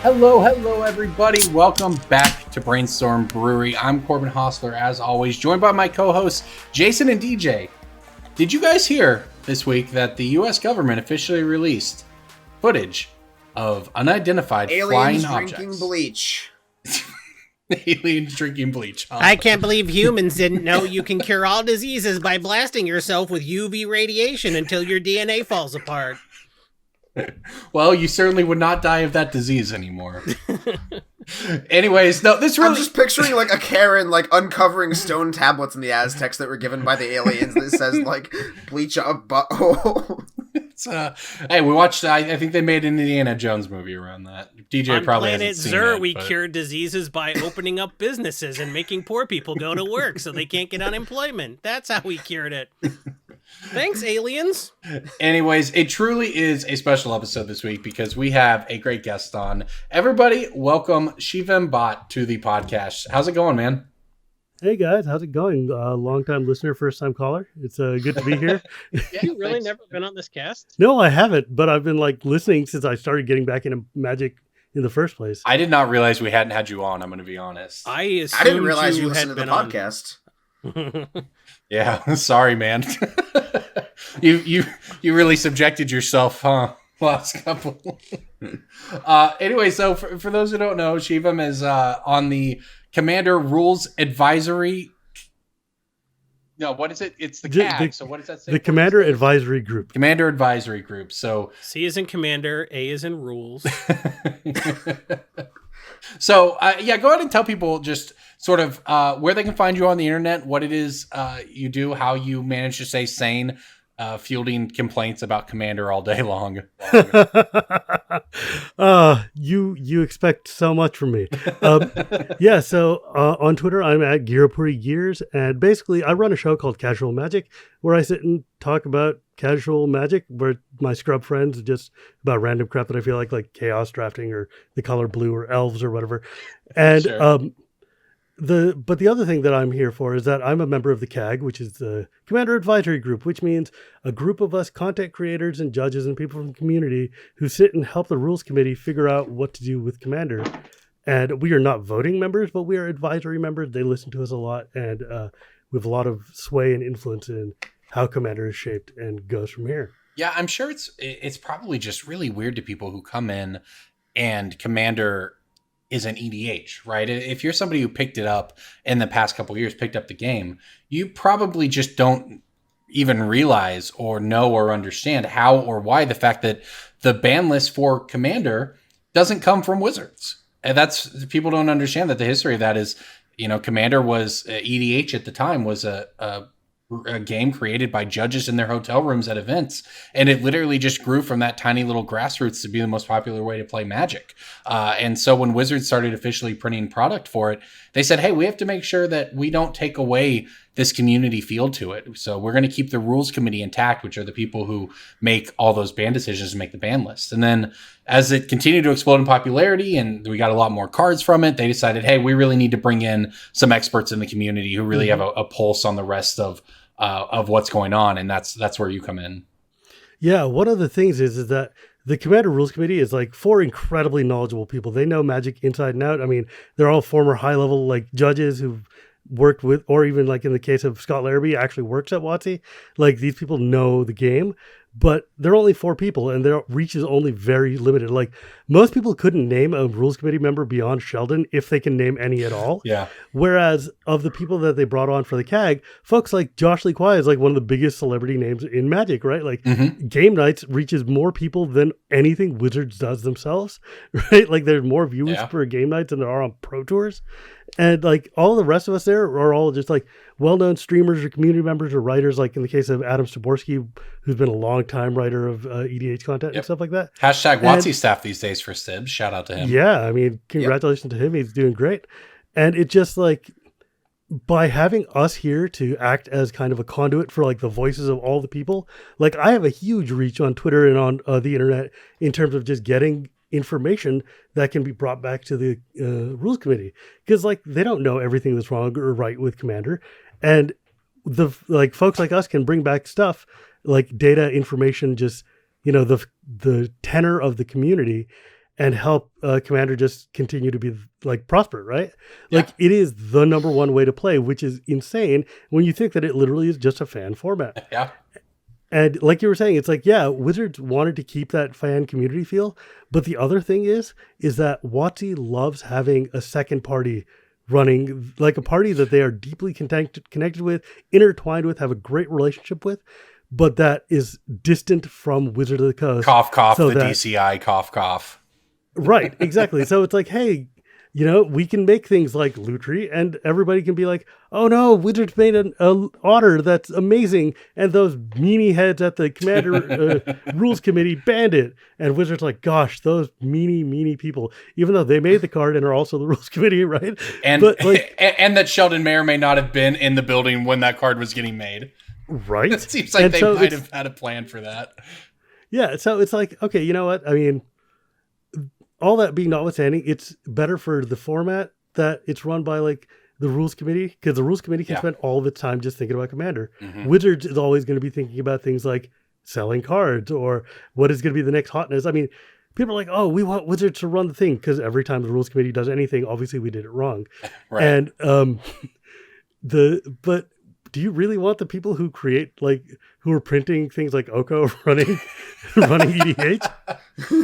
Hello, everybody. Welcome back to Brainstorm Brewery. I'm Corbin Hostler, as always, joined by my co-hosts, Jason and DJ. Did you guys hear this week that the U.S. government officially released footage of unidentified flying objects? Aliens drinking bleach. Aliens drinking bleach. I can't believe humans didn't know you can cure all diseases by blasting yourself with UV radiation until your DNA falls apart. Well, you certainly would not die of that disease anymore. Anyways, no, this really... I'm just picturing, like, a Karen, like, uncovering stone tablets in the Aztecs that were given by the aliens that says, like, bleach a butthole. It's, hey, we watched, I think they made an Indiana Jones movie around that. DJ on probably Planet hasn't seen Zur, it, we but... cure diseases by opening up businesses and making poor people go to work so they can't get unemployment. That's how we cured it. Thanks, aliens. Anyways, it truly is a special episode this week because we have a great guest on. Everybody, welcome Shivam Bhatt to the podcast. How's it going, man? Hey guys, how's it going? Long-time listener, first-time caller. It's good to be here. Yeah, you really never been on this cast? No, I haven't, but I've been like listening since I started getting back into Magic in the first place. I did not realize we hadn't had you on. I'm going to be honest. I didn't realize you listened to the podcast. Yeah, sorry, man. You really subjected yourself, huh? Last couple. Anyway, so for those who don't know, Shivam is on the Commander Rules Advisory. No, what is it? It's the CAG. So what does that say? The Commander Advisory Group. Commander Advisory Group. So C is in Commander, A is in Rules. So, yeah, go ahead and tell people just sort of where they can find you on the internet, what it is you do, how you manage to stay sane, fielding complaints about Commander all day long. You expect so much from me. Yeah, so on Twitter, I'm at Girapuri Gears, and basically I run a show called Casual Magic, where I sit and talk about casual magic, where my scrub friends just about random crap that I feel like chaos drafting or the color blue or elves or whatever. And Sure. But the other thing that I'm here for is that I'm a member of the CAG, which is the Commander Advisory Group, which means a group of us content creators and judges and people from the community who sit and help the rules committee figure out what to do with Commander. And we are not voting members, but we are advisory members. They listen to us a lot, and we have a lot of sway and influence in how Commander is shaped and goes from here. Yeah, I'm sure it's probably just really weird to people who come in and Commander is an EDH, right? If you're somebody who picked it up in the past couple of years, picked up the game, you probably just don't even realize or know or understand how or why the fact that the ban list for Commander doesn't come from Wizards. And that's, people don't understand that the history of that is, Commander was EDH at the time was a game created by judges in their hotel rooms at events, and it literally just grew from that tiny little grassroots to be the most popular way to play Magic. And so when Wizards started officially printing product for it, they said, hey, we have to make sure that we don't take away this community feel to it. So we're going to keep the rules committee intact, which are the people who make all those ban decisions and make the ban list. And then as it continued to explode in popularity and we got a lot more cards from it, they decided, hey, we really need to bring in some experts in the community who really have a pulse on the rest of what's going on. And that's where you come in. Yeah, one of the things is that the Commander Rules Committee is like four incredibly knowledgeable people. They know Magic inside and out. I mean, they're all former high-level like judges who've worked with, or even like in the case of Scott Larrabee, actually works at WotC. Like, these people know the game, but they're only four people and their reach is only very limited. Like, most people couldn't name a rules committee member beyond Sheldon if they can name any at all. Yeah. Whereas of the people that they brought on for the CAG, folks like Josh Lee Kwai is like one of the biggest celebrity names in Magic, right? Like, Game Nights reaches more people than anything Wizards does themselves, right? Like, there's more viewers for Game Nights than there are on Pro Tours. And like all the rest of us there are all just like well-known streamers or community members or writers, like in the case of Adam Staborski, who's been a long-time writer of EDH content and stuff like that. Hashtag WotC staff these days for Sibs. Shout out to him. Yeah, I mean, congratulations to him. He's doing great. And it just like, by having us here to act as kind of a conduit for like the voices of all the people, like I have a huge reach on Twitter and on the internet in terms of just getting information that can be brought back to the rules committee, because like they don't know everything that's wrong or right with Commander, and the like folks like us can bring back stuff like data, information, just the tenor of the community, and help Commander just continue to be like prosper, right? Yeah. Like it is the number one way to play, which is insane when you think that it literally is just a fan format. Yeah. And like you were saying, it's like, yeah, Wizards wanted to keep that fan community feel. But the other thing is that WotC loves having a second party running, like a party that they are deeply connected with, intertwined with, have a great relationship with, but that is distant from Wizard of the Coast. Cough, cough, so the that, DCI, cough, cough. Right, exactly. So it's like, hey, we can make things like Lutri, and everybody can be like, oh no, Wizards made an otter that's amazing, and those meanie heads at the Commander rules committee banned it. And Wizards like, gosh, those meanie people, even though they made the card and are also the rules committee, right? And but like, and that Sheldon may or may not have been in the building when that card was getting made. Right. It seems like and they so might have had a plan for that. Yeah, so it's like, okay, you know what? I mean, all that being notwithstanding, it's better for the format that it's run by like the rules committee, because the rules committee can spend all of its time just thinking about Commander. Mm-hmm. Wizards is always going to be thinking about things like selling cards or what is going to be the next hotness. I mean, people are like, oh, we want Wizards to run the thing, because every time the rules committee does anything, obviously we did it wrong. Right. And but do you really want the people who create who are printing things like Oko running EDH?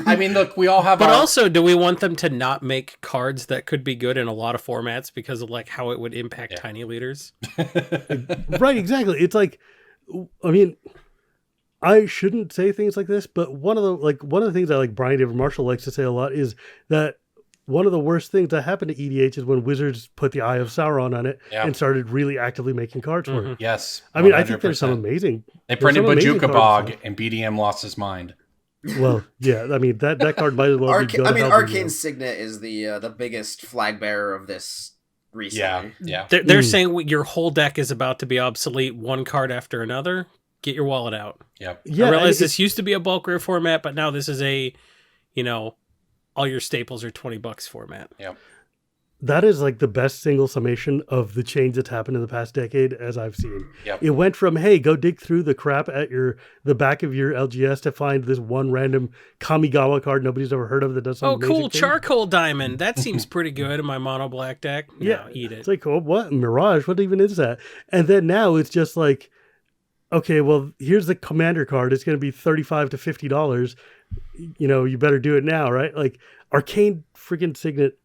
I mean, look, we all have But also, do we want them to not make cards that could be good in a lot of formats because of like how it would impact tiny leaders? Right, exactly. It's like, I mean, I shouldn't say things like this, but one of the things that like Brian David Marshall likes to say a lot is that one of the worst things that happened to EDH is when Wizards put the Eye of Sauron on it and started really actively making cards for it. Yes. 100%. I mean, I think there's some amazing. They printed Bajuka Bog and BDM lost his mind. Well, yeah, I mean that card might as well be good. Arcane Signet is the biggest flag bearer of this recently. Yeah. They're saying your whole deck is about to be obsolete, one card after another. Get your wallet out. Yep. Yeah, I realize this used to be a bulk rare format, but now this is a, all your staples are $20 format. Yep. That is like the best single summation of the change that's happened in the past decade as I've seen. Yep. It went from, hey, go dig through the crap at the back of your LGS to find this one random Kamigawa card nobody's ever heard of that does something cool, amazing thing. charcoal diamond. That seems pretty good in my mono black deck. Yeah, eat it. It's like, oh, what? Mirage? What even is that? And then now it's just like, okay, well, here's the Commander card. It's going to be $35 to $50. You better do it now, right? Like Arcane freaking Signet.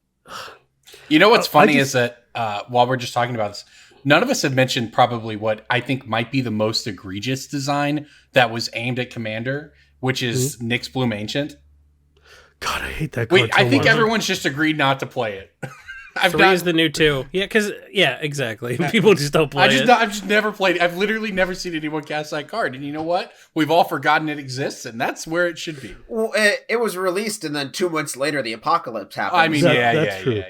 You know what's funny is that while we're just talking about this, none of us have mentioned probably what I think might be the most egregious design that was aimed at Commander, which is Nxy Doom Ancient. God, I hate that card. I think everyone's just agreed not to play it. Three is the new 2. Yeah, exactly. People just don't play it. I've just never played it. I've literally never seen anyone cast that card. And you know what? We've all forgotten it exists, and that's where it should be. Well, it was released, and then 2 months later, the apocalypse happened. I mean, that's true. Yeah.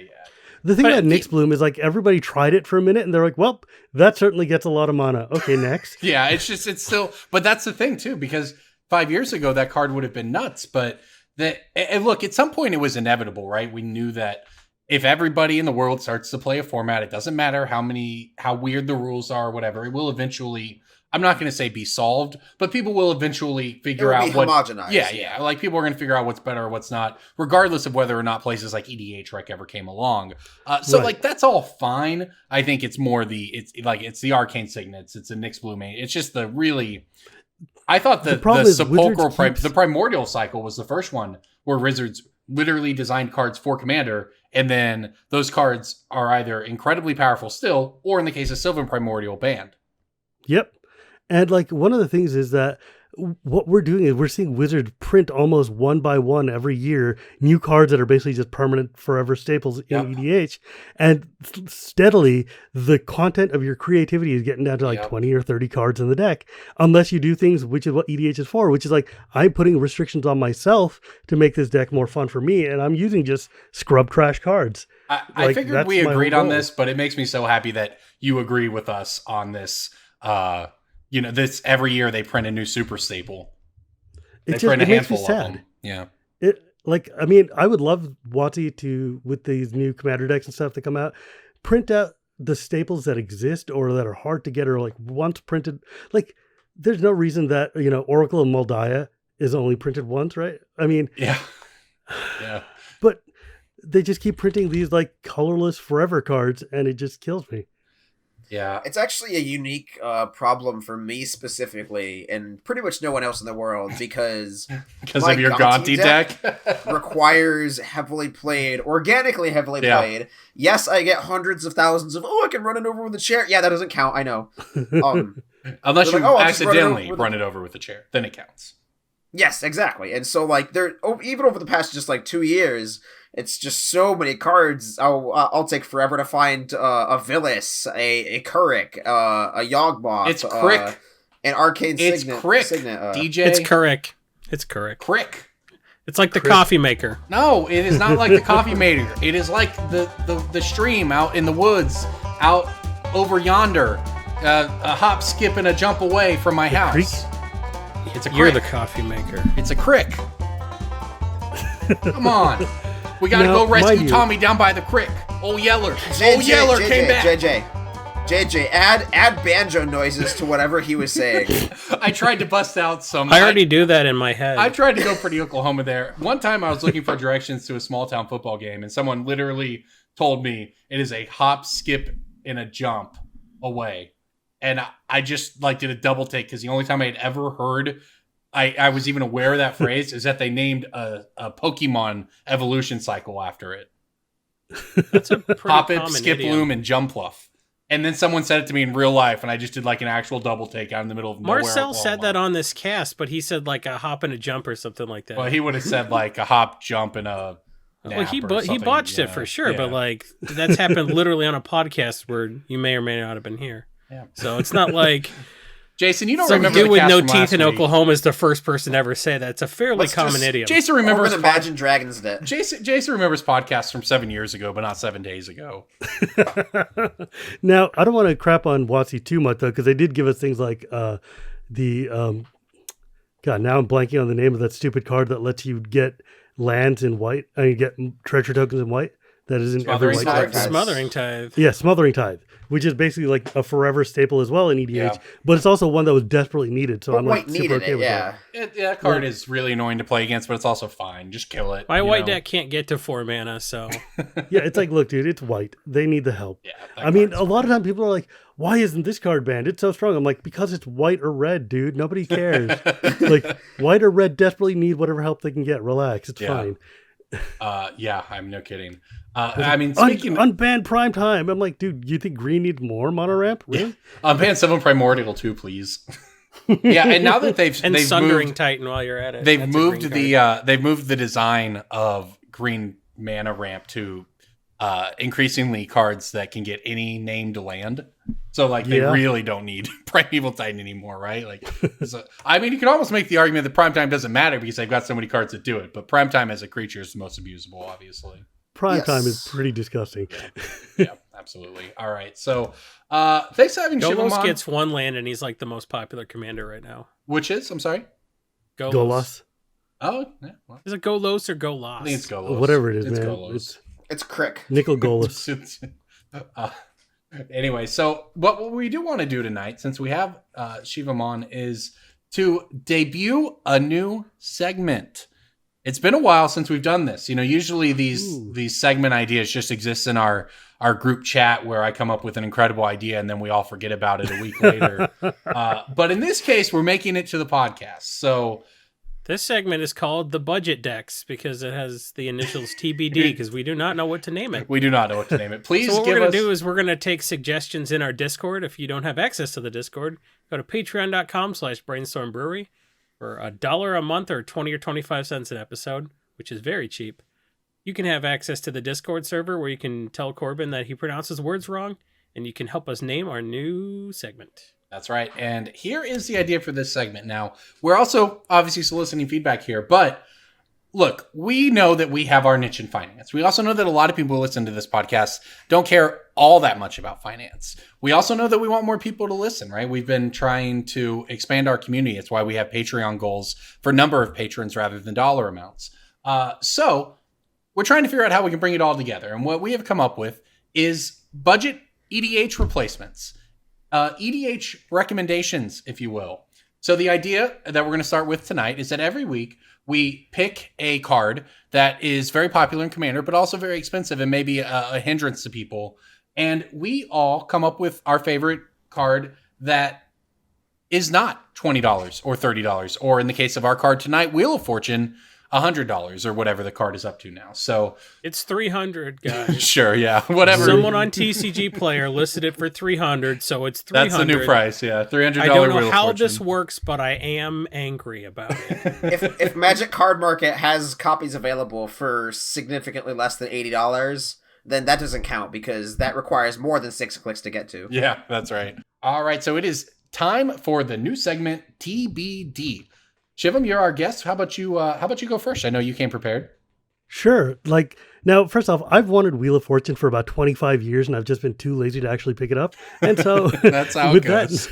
The thing about Nxy Doom is like everybody tried it for a minute, and they're like, well, that certainly gets a lot of mana. Okay, next. Yeah, it's still, but that's the thing too, because 5 years ago, that card would have been nuts. But look, at some point it was inevitable, right? We knew that if everybody in the world starts to play a format, it doesn't matter how weird the rules are or whatever, it will eventually, I'm not going to say be solved, but people will eventually figure out what homogenized. Yeah. Like people are going to figure out what's better or what's not, regardless of whether or not places like EDH Rec ever came along. Like that's all fine. I think it's more it's the Arcane Signets. It's a Nxy Doom. It's just I thought the Primordial Cycle was the first one where Wizards literally designed cards for Commander, and then those cards are either incredibly powerful still, or in the case of Sylvan Primordial, banned. Yep. And like one of the things is that what we're doing is we're seeing Wizards print almost one by one every year new cards that are basically just permanent forever staples in EDH, and steadily the content of your creativity is getting down to like 20 or 30 cards in the deck, unless you do things, which is what EDH is for, which is like I'm putting restrictions on myself to make this deck more fun for me, and I'm using just scrub trash cards. I figured we agreed on this, but it makes me so happy that you agree with us on this. This every year they print a new super staple. They print a handful of them. Yeah. Like, I mean, I would love WotC to, with these new commander decks and stuff that come out, print out the staples that exist or that are hard to get or like once printed. Like, there's no reason that, Oracle and Moldiah is only printed once, right? I mean, Yeah. but they just keep printing these like colorless forever cards and it just kills me. Yeah. It's actually a unique problem for me specifically, and pretty much no one else in the world, because Because of your Gonti deck? requires organically heavily played. Yes, I get hundreds of thousands of, I can run it over with a chair. Yeah, that doesn't count, I know. Unless you like, I'll just accidentally run it over with a chair, then it counts. Yes, exactly. And so, like, even over the past just like 2 years, it's just so many cards. I'll take forever to find a Villis, a Kurik, a Yawgmoth. It's Crick. An Arcane It's Signet. Crick. DJ. It's Kurik. It's Kurik. Crick. It's like the coffee maker. No, it is not like the coffee maker. It is like the stream out in the woods, out over yonder, a hop, skip, and a jump away from my house. Creek? It's a crick. You're the coffee maker. It's a crick. Come on. We gotta Now, go rescue mind you- Tommy down by the crick. Old Yeller. JJ, Old Yeller came back. JJ, add banjo noises to whatever he was saying. I tried to bust out some. I already do that in my head. I tried to go pretty Oklahoma there. One time I was looking for directions to a small town football game, and someone literally told me it is a hop, skip, and a jump away. And I just like did a double take because the only time I had ever heard I was even aware of that phrase is that they named a Pokemon evolution cycle after it. That's a pretty Hop it, common skip idiom. loom, and Jumpluff. And then someone said it to me in real life, and I just did like an actual double take out in the middle of nowhere. Marcel said Oklahoma. that on this cast, but he said like a hop and a jump or something like that. Well, he would have said like a hop, jump, and a Well, nap he or he something. botched it Yeah, for sure, but yeah. like that's happened literally on a podcast where you may or may not have been here. Yeah. So it's not like Jason, you don't some remember dude the with cast no from teeth last in week. Oklahoma is the first person to ever say that. It's a fairly Let's common just- idiom. Jason remembers Corbin Imagine Dragons Dead. Jason remembers podcasts from 7 years ago, but not 7 days ago. Now, I don't want to crap on WotC too much, though, because they did give us things like God, now I'm blanking on the name of that stupid card that lets you get lands in white. I mean, get treasure tokens in white. That is in every Smothering white Tithe. deck. Smothering Tithe. Yeah, Smothering Tithe, which is basically like a forever staple as well in EDH, Yeah. but it's also one that was desperately needed. So But I'm like White super needed okay it, with yeah. That card is really annoying to play against, but it's also fine. Just kill it. My you white know? deck can't get to 4 mana, so that. Yeah, it's like, look, dude, it's white. They need the help. Yeah, that I mean, card's a lot of times people are like, why isn't this card banned? It's so strong. I'm like, because it's white or red, dude. Nobody cares. Like, white or red desperately need whatever help they can get. Relax. It's Yeah. fine. Yeah, I'm no kidding. I mean, speaking Unbanned prime time. I'm like, dude, you think green needs more mono ramp? Really? ban 7 Primordial too, please. Yeah, and now that they've and they've Sundering moved, Titan while you're at it. they've That's a moved green card. they've moved the design of green mana ramp to increasingly cards that can get any named land. So like they Yeah. really don't need Primeval Titan anymore, right? Like, so, I mean, you could almost make the argument that Primetime doesn't matter because they've got so many cards that do it. But Primetime as a creature is the most abusable, obviously. Prime Yes. time is pretty disgusting. Yeah, absolutely. All right, so thanks for having Shivam Golos on. gets 1 land, and he's like the most popular commander right now. Which is, I'm sorry. Golos. Oh, yeah, well, Is it Golos or Golos? I think it's Golos. Whatever it is, It's man. Golos. It's It's Crick. Nickel Golos. Anyway, so what we do want to do tonight, since we have Shivam on, is to debut a new segment. It's been a while since we've done this. You know, usually these segment ideas just exist in our group chat where I come up with an incredible idea and then we all forget about it a week later. But in this case, we're making it to the podcast. So This segment is called the Budget Decks because it has the initials TBD because we do not know what to name it. we do not know what to name it. Please So what give we're going us... to do is we're going to take suggestions in our Discord. If you don't have access to the Discord, go to patreon.com/Brainstorm Brewery for $1 a month or 20 or 25 cents an episode, which is very cheap. You can have access to the Discord server where you can tell Corbin that he pronounces words wrong, and you can help us name our new segment. That's right. And here is the idea for this segment. Now, we're also obviously soliciting feedback here, but look, we know that we have our niche in finance. We also know that a lot of people who listen to this podcast don't care all that much about finance. We also know that we want more people to listen, right? We've been trying to expand our community. It's why we have Patreon goals for number of patrons rather than dollar amounts. So we're trying to figure out how we can bring it all together. And what we have come up with is budget EDH replacements, EDH recommendations, if you will. So the idea that we're going to start with tonight is that every week we pick a card that is very popular in Commander, but also very expensive and maybe a hindrance to people. And we all come up with our favorite card that is not $20 or $30, or in the case of our card tonight, Wheel of Fortune, $100 or whatever the card is up to now. So it's 300, guys. Sure, yeah, whatever. Someone on TCG Player listed it for 300, so it's 300. That's the new price, yeah, $300. I don't know Wheel of how Fortune. this works, but I am angry about it. If Magic Card Market has copies available for significantly less than $80, then that doesn't count because that requires more than 6 clicks to get to. Yeah, that's right. All right, so it is time for the new segment TBD. Shivam, you're our guest. How about you go first? I know you came prepared. Sure. Like, now, first off, I've wanted Wheel of Fortune for about 25 years, and I've just been too lazy to actually pick it up. And so That's how it goes.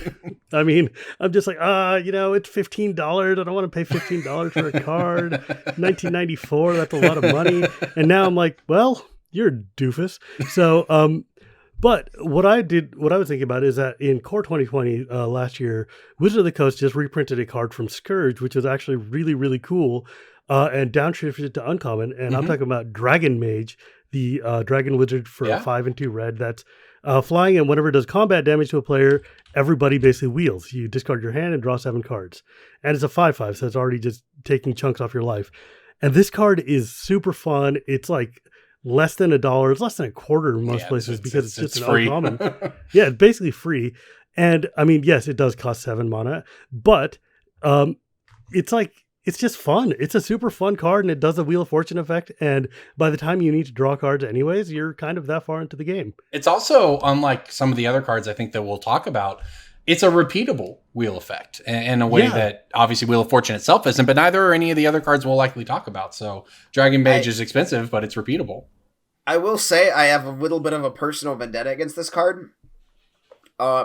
I mean, I'm just like, it's $15. I don't want to pay $15 for a card. 1994, that's a lot of money. And now I'm like, well, you're a doofus. So, but what I was thinking about is that in Core 2020 last year, Wizard of the Coast just reprinted a card from Scourge, which was actually really, really cool, and downshifted it to uncommon. And I'm talking about Dragon Mage, the Dragon Wizard for 5 and 2 red. That's flying, and whenever it does combat damage to a player, everybody basically wheels. You discard your hand and draw 7 cards. And it's a 5/5, so it's already just taking chunks off your life. And this card is super fun. It's like less than $1. It's less than a quarter in most places because it's just an free. uncommon. Yeah, it's basically free. And I mean, yes, it does cost 7 mana, but it's just fun. It's a super fun card, and it does the Wheel of Fortune effect. And by the time you need to draw cards anyways, you're kind of that far into the game. It's also, unlike some of the other cards I think that we'll talk about, it's a repeatable wheel effect in a way that obviously Wheel of Fortune itself isn't, but neither are any of the other cards we'll likely talk about. So Dragon Mage is expensive, but it's repeatable. I will say I have a little bit of a personal vendetta against this card.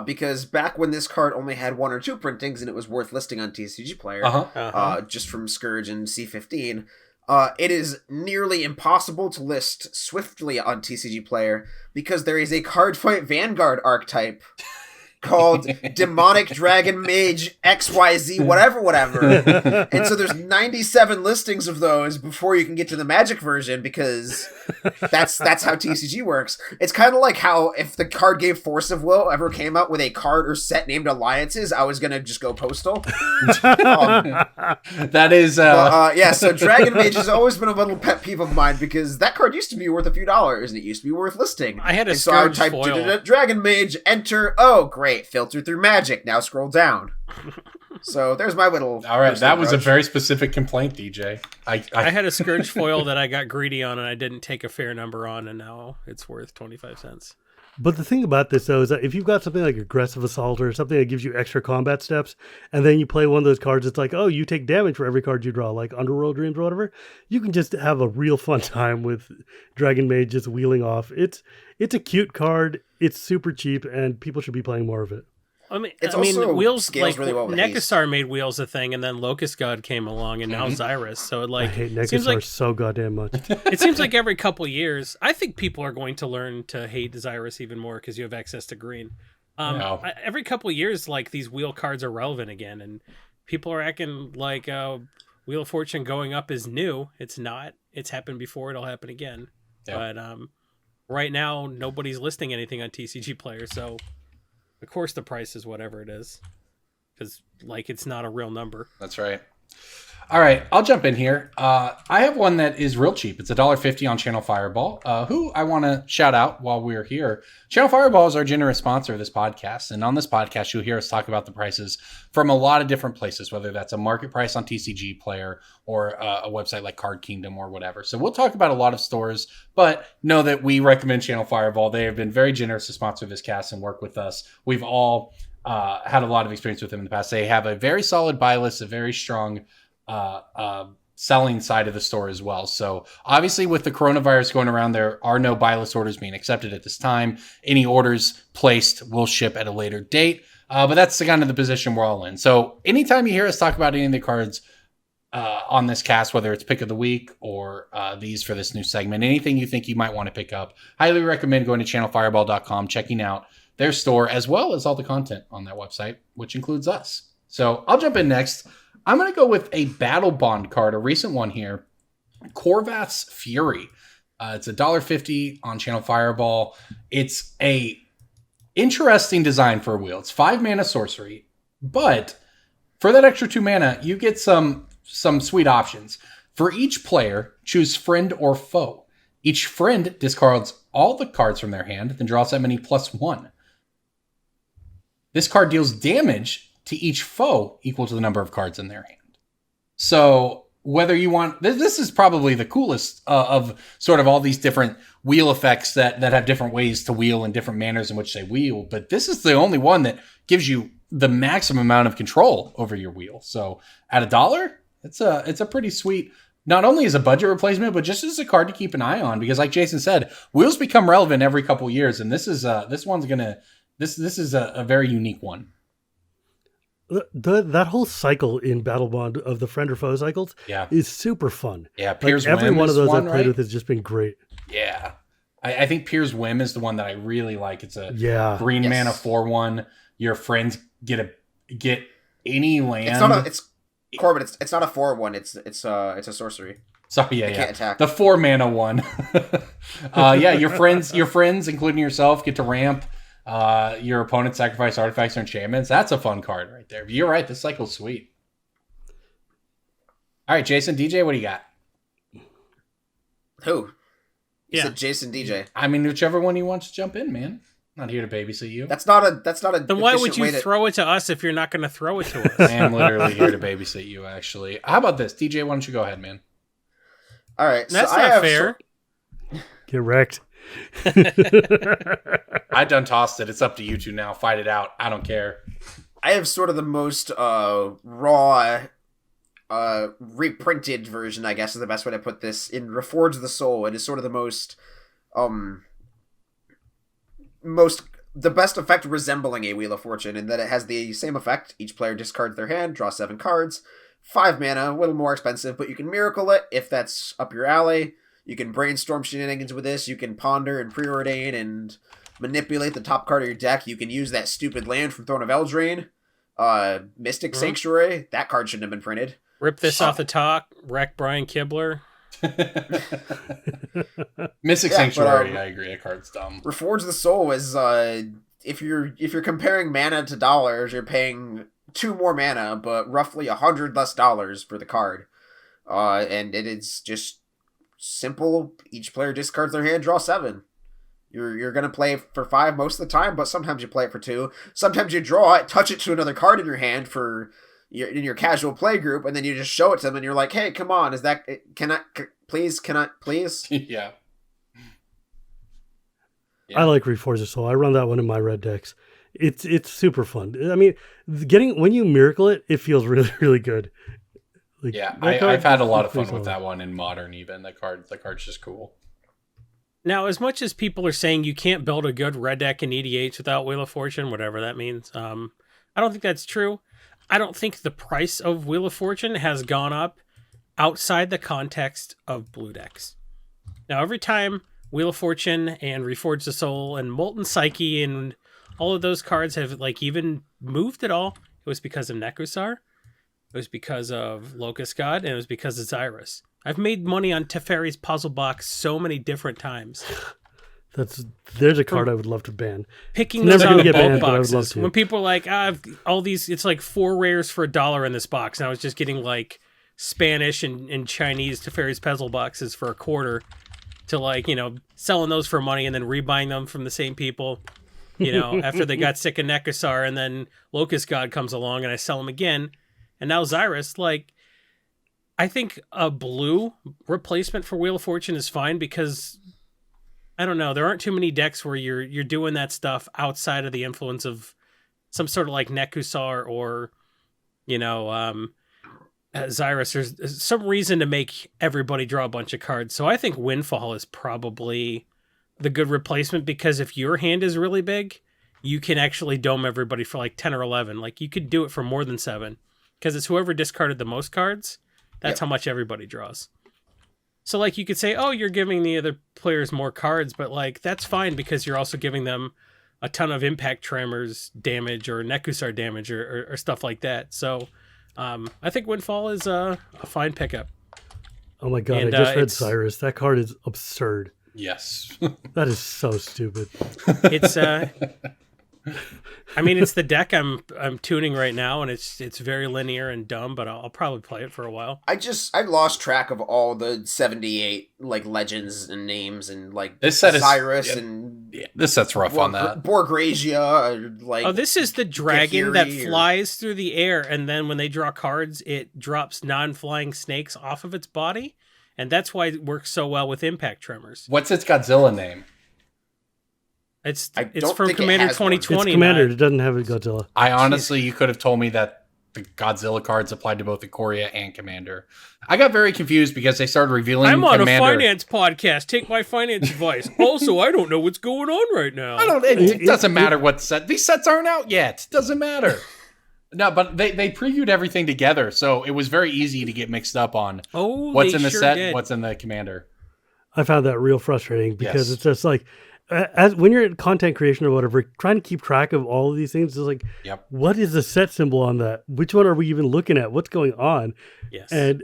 Because back when this card only had 1 or 2 printings and it was worth listing on TCG Player, just from Scourge and C15, it is nearly impossible to list swiftly on TCG Player because there is a card fight Vanguard archetype called Demonic Dragon Mage XYZ whatever. And so there's 97 listings of those before you can get to the Magic version because that's how TCG works. It's kind of like how if the card game Force of Will ever came out with a card or set named Alliances, I was going to just go postal. That is... so Dragon Mage has always been a little pet peeve of mine because that card used to be worth a few dollars and it used to be worth listing. I had a so I would Scourge type foil. Dragon Mage, enter, oh great, filter through Magic, now scroll down. So there's my little... All right, that was a very specific complaint, DJ. I had a Scourge foil that I got greedy on and I didn't take a fair number on, and now it's worth 25 cents. But the thing about this, though, is that if you've got something like Aggressive Assault or something that gives you extra combat steps, and then you play one of those cards, it's like, oh, you take damage for every card you draw, like Underworld Dreams or whatever, you can just have a real fun time with Dragon Mage just wheeling off. It's a cute card, it's super cheap, and people should be playing more of it. I mean, It's also wheels scales like really well with haste. Nekasar made wheels a thing, and then Locust God came along, and now Xyrus. So it I hate seems Nekasar like so goddamn much. it seems like every couple years, I think people are going to learn to hate Xyrus even more because you have access to green. Every couple years, like these wheel cards are relevant again, and people are acting like Wheel of Fortune going up is new. It's not. It's happened before. It'll happen again. Yeah. But right now, nobody's listing anything on TCG Player, so. Of course, the price is whatever it is, because it's not a real number. That's right. All right, I'll jump in here. I have one that is real cheap. It's $1.50 on Channel Fireball, who I want to shout out while we're here. Channel Fireball is our generous sponsor of this podcast, and on this podcast, you'll hear us talk about the prices from a lot of different places, whether that's a market price on TCG Player or a website like Card Kingdom or whatever. So we'll talk about a lot of stores, but know that we recommend Channel Fireball. They have been very generous to sponsor this cast and work with us. We've all had a lot of experience with them in the past. They have a very solid buy list, a very strong selling side of the store as well. So obviously with the coronavirus going around, there are no buy list orders being accepted at this time. Any orders placed will ship at a later date. But that's the kind of the position we're all in. So anytime you hear us talk about any of the cards, on this cast, whether it's pick of the week or these for this new segment. Anything you think you might want to pick up, highly recommend going to channelfireball.com, checking out their store, as well as all the content on that website, which includes us. So I'll jump in next. I'm going to go with a Battle Bond card, a recent one here, Corvath's Fury. It's $1.50 on Channel Fireball. It's a interesting design for a wheel. It's 5 mana sorcery, but for that extra 2 mana, you get some sweet options. For each player, choose friend or foe. Each friend discards all the cards from their hand, then draws that many +1. This card deals damage to each foe equal to the number of cards in their hand. So whether you want, this is probably the coolest of sort of all these different wheel effects that have different ways to wheel and different manners in which they wheel. But this is the only one that gives you the maximum amount of control over your wheel. So at $1, it's a pretty sweet, not only as a budget replacement, but just as a card to keep an eye on, because like Jason said, wheels become relevant every couple years, and this is a very unique one. That whole cycle in Battle Bond of the friend or foe cycles is super fun. Yeah, Piers every Whim one of those one, I've played right? with has just been great. Yeah. I think Piers Whim is the one that I really like. It's a green mana 4/1. Your friends get any land. Corbin, it's not a 4/1. It's a sorcery. Sorry, Can't attack. The 4 mana one. Your friends, including yourself, get to ramp. Your opponent sacrifice artifacts or enchantments. That's a fun card right there. You're right. This cycle's sweet. All right, Jason, DJ, what do you got? Who? You said Jason, DJ. I mean, whichever one you want to jump in, man. Not here to babysit you. That's not a. Then why would you throw it to us if you're not going to throw it to us? I am literally here to babysit you, actually. How about this? DJ, why don't you go ahead, man? All right. That's not fair. Get wrecked. I done tossed it. It's up to you two now. Fight it out. I don't care. I have sort of the most raw, reprinted version, I guess is the best way to put this, in Reforge the Soul. It is sort of the the best effect resembling a Wheel of Fortune, in that it has the same effect. Each player discards their hand, draw 7 cards, 5 mana, a little more expensive, but you can miracle it if that's up your alley. You can brainstorm shenanigans with this. You can ponder and preordain and manipulate the top card of your deck. You can use that stupid land from Throne of Eldraine. Mystic Sanctuary. That card shouldn't have been printed. Rip this off the top. Wreck Brian Kibler. Mystic Sanctuary, I agree. That card's dumb. Reforge the Soul is if you're comparing mana to dollars, you're paying 2 more mana, but roughly $100 less for the card. And it is just simple. Each player discards their hand, draw 7. You're gonna play for 5 most of the time, but sometimes you play it for 2. Sometimes you draw it, touch it to another card in your hand in your casual play group, and then you just show it to them, and you're like, "Hey, come on, can I please?" Yeah. I like Reforge the Soul. I run that one in my red decks. It's super fun. I mean, when you miracle it, it feels really, really good. Like, I've had a lot of fun with that one in Modern even. The card's just cool. Now, as much as people are saying you can't build a good red deck in EDH without Wheel of Fortune, whatever that means, I don't think that's true. I don't think the price of Wheel of Fortune has gone up outside the context of blue decks. Now, every time Wheel of Fortune and Reforge the Soul and Molten Psyche and all of those cards have even moved at all, it was because of Nekusar. It was because of Locust God, and it was because of Xyrus. I've made money on Teferi's Puzzle Box so many different times. There's a card I would love to ban. Picking those out of bulk but I would love boxes. to. When people are like, I've all these, it's like 4 rares for $1 in this box. And I was just getting like Spanish and Chinese Teferi's Puzzle Boxes for $0.25 to selling those for money and then rebuying them from the same people, after they got sick of Nekusar, and then Locust God comes along and I sell them again. And now Xyrus, I think a blue replacement for Wheel of Fortune is fine because, I don't know, there aren't too many decks where you're doing that stuff outside of the influence of some sort of Nekusar or, Xyrus. There's some reason to make everybody draw a bunch of cards. So I think Windfall is probably the good replacement, because if your hand is really big, you can actually dome everybody for 10 or 11. You could do it for more than 7. Because it's whoever discarded the most cards That's how much everybody draws. So, like, you could say, oh, you're giving the other players more cards, but, like, that's fine because you're also giving them a ton of impact tremors damage or Nekusar damage or stuff like that. So, I think Windfall is a fine pickup. Oh my god, And, I just read it's- Cyrus. That card is absurd. Yes. That is so stupid. It's I mean, it's the deck I'm tuning right now, and it's very linear and dumb, but I'll probably play it for a while. I lost track of all the 78 like legends and names and like This set is- Cyrus yeah. and Yeah, this set's rough on that. Borgrasia, like Oh, this is the dragon that Gahiri or- flies through the air, and then when they draw cards, it drops non-flying snakes off of its body, and that's why it works so well with impact tremors. What's its Godzilla name? It's I it's don't from think it Commander has one. It's 2020. It's Commander. not- It doesn't have a Godzilla. I honestly, you could have told me that the Godzilla cards applied to both Ikoria and Commander. I got very confused because they started revealing I'm on Commander. a finance podcast. Take my finance advice. Also, I don't know what's going on right now. I don't. It doesn't matter what set. These sets aren't out yet. Doesn't matter. No, but they previewed everything together, so it was very easy to get mixed up on Oh, what's they in the sure set, did. what's in the Commander. I found that real frustrating because Yes. it's just like, as when you're in content creation or whatever, trying to keep track of all of these things is like, Yep. what is the set symbol on that? Which one are we even looking at? What's going on? Yes. And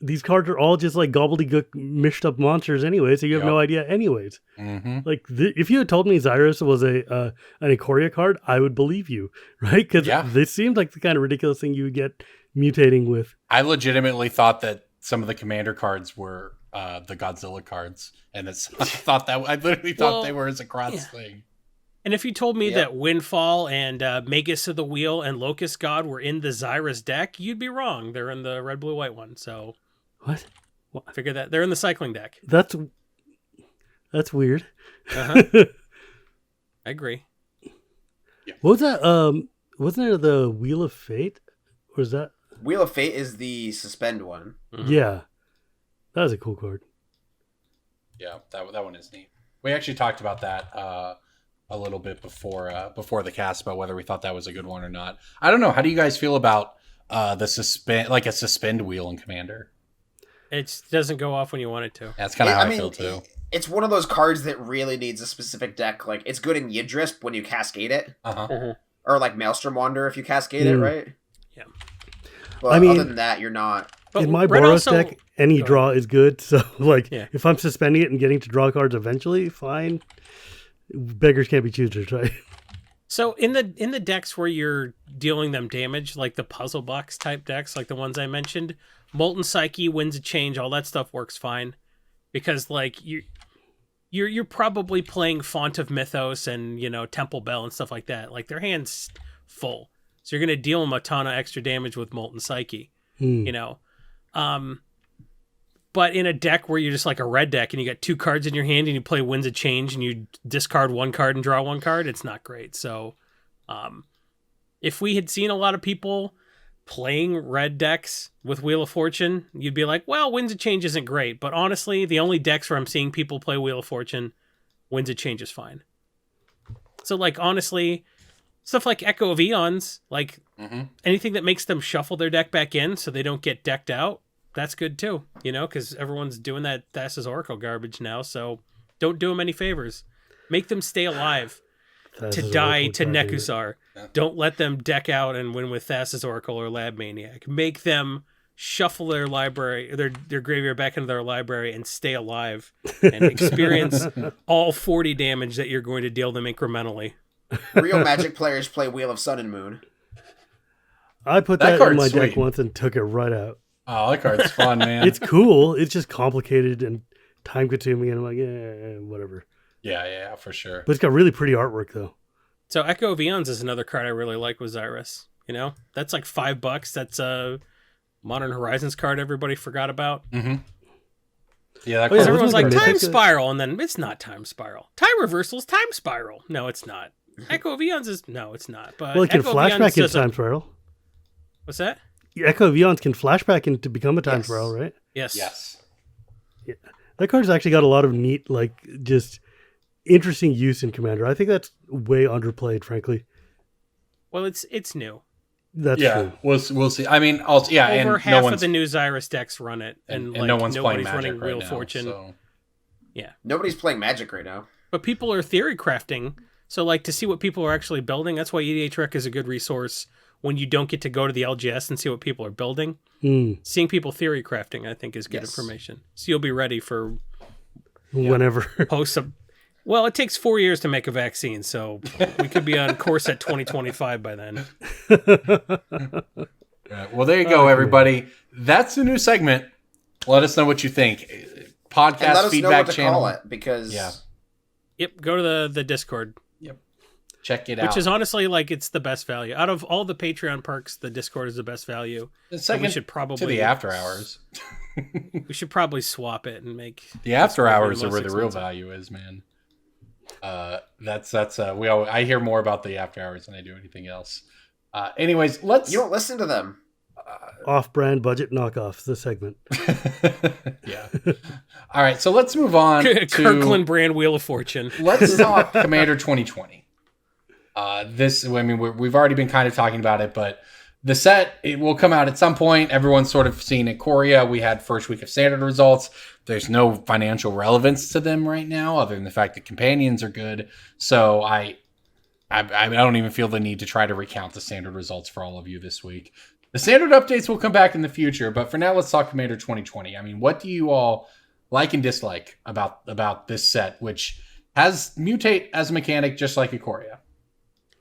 these cards are all just like gobbledygook, mished up monsters anyway, so you have Yep. no idea anyways. Mm-hmm. Like, if you had told me Xyrus was an Ikoria card, I would believe you, right? Because Yeah. this seemed like the kind of ridiculous thing you would get mutating with. I legitimately thought that some of the Commander cards were the Godzilla cards, and I literally thought Well, they were as a cross yeah. thing. And if you told me Yep. that Windfall and Magus of the Wheel and Locust God were in the Xyrus deck, you'd be wrong. They're in the red, blue, white one. So What? figure that they're in the cycling deck. That's weird. Uh-huh. I agree. What was that? Wasn't it the Wheel of Fate? Or is that? Wheel of Fate is the suspend one. Mhm. Yeah, that was a cool card. Yeah, that one is neat. We actually talked about that a little bit before the cast about whether we thought that was a good one or not. I don't know. How do you guys feel about the suspend, like a suspend wheel in Commander? It doesn't go off when you want it to. That's kind of how I feel too. It's one of those cards that really needs a specific deck. Like, it's good in Yidrisp when you cascade it, Uh-huh. or like Maelstrom Wander if you cascade it, right? Yeah. But I mean- other than that, you're not. But In my Red Boros also- deck, any Go draw is good. So, like, Yeah. if I'm suspending it and getting to draw cards eventually, fine. Beggars can't be choosers, right? So in the decks where you're dealing them damage, like the puzzle box type decks, like the ones I mentioned, Molten Psyche, Winds of Change, all that stuff works fine, because like you're probably playing Font of Mythos and Temple Bell and stuff like that. Like their hand's full, so you're gonna deal them a ton of extra damage with Molten Psyche. But in a deck where you're just like a red deck and you got two cards in your hand and you play Winds of Change and you discard one card and draw one card, it's not great. So if we had seen a lot of people playing red decks with Wheel of Fortune, you'd be like, well, Winds of Change isn't great. But honestly, the only decks where I'm seeing people play Wheel of Fortune, Winds of Change is fine. So like, honestly, stuff like Echo of Eons, like anything that makes them shuffle their deck back in so they don't get decked out, that's good too, because everyone's doing that Thassa's Oracle garbage now, so don't do them any favors. Make them stay alive to die to Nekusar. Yeah. Don't let them deck out and win with Thassa's Oracle or Lab Maniac. Make them shuffle their library, their graveyard back into their library and stay alive and experience all 40 damage that you're going to deal them incrementally. Real Magic players play Wheel of Sun and Moon. I put That that in card's my sweet. deck once and took it right out. Oh, that card's fun, man. It's cool. It's just complicated and time consuming, and I'm like, whatever. Yeah, for sure. But it's got really pretty artwork, though. So Echo of Eons is another card I really like with Xyrus. That's like $5. That's a Modern Horizons card everybody forgot about. Mm-hmm. Yeah, that Oh, yeah, card. Everyone's wasn't like, it like Time Mythic? Spiral, and then it's not Time Spiral. Time Reversal's Time Spiral. No, it's not. Echo of Eons is... No, it's not. But Well, it can Echo of Eons flashback into does a- Time Spiral. What's that? Echo of Eons can flashback into become a Time Yes. Spiral, right? Yes. Yes. That card's actually got a lot of neat, like, just interesting use in Commander. I think that's way underplayed, frankly. Well, it's new. That's Yeah, true. we'll see. I mean, also, yeah, Over and half no of one's the new Xyrus decks run it, and like no one's playing nobody's Magic running right Wheel now. Fortune. So. Yeah, Nobody's playing Magic right now. but people are theory crafting. So like to see what people are actually building. That's why EDH Rec is a good resource when you don't get to go to the LGS and see what people are building. Seeing people theory crafting, I think, is good information. So you'll be ready for Whenever. post some. Well, it takes 4 years to make a vaccine, so we could be on course at 2025 by then. Well, there you go, everybody. That's the new segment. Let us know what you think. Podcast And let us feedback know what to channel. call it, because Yep, go to the Discord. Yep. Check it out. Which is honestly like it's the best value. Out of all the Patreon perks, the Discord is the best value. The So second we should probably to the after hours. we should probably swap it and make The after Discord hours the are most where the real expensive. value is, man. I hear more about the after hours than I do anything else. Anyways, let's you don't listen to them. Off-brand budget knockoffs, the segment. yeah. All right, so let's move on to Kirkland brand Wheel of Fortune. let's talk Commander 2020. We've already been kind of talking about it, but the set, it will come out at some point. Everyone's sort of seen it. Korea, we had first week of standard results. There's no financial relevance to them right now, other than the fact that companions are good. So I don't even feel the need to try to recount the standard results for all of you this week. The standard updates will come back in the future, but for now, let's talk Commander 2020. I mean, what do you all like and dislike about this set, which has mutate as a mechanic just like Ikoria?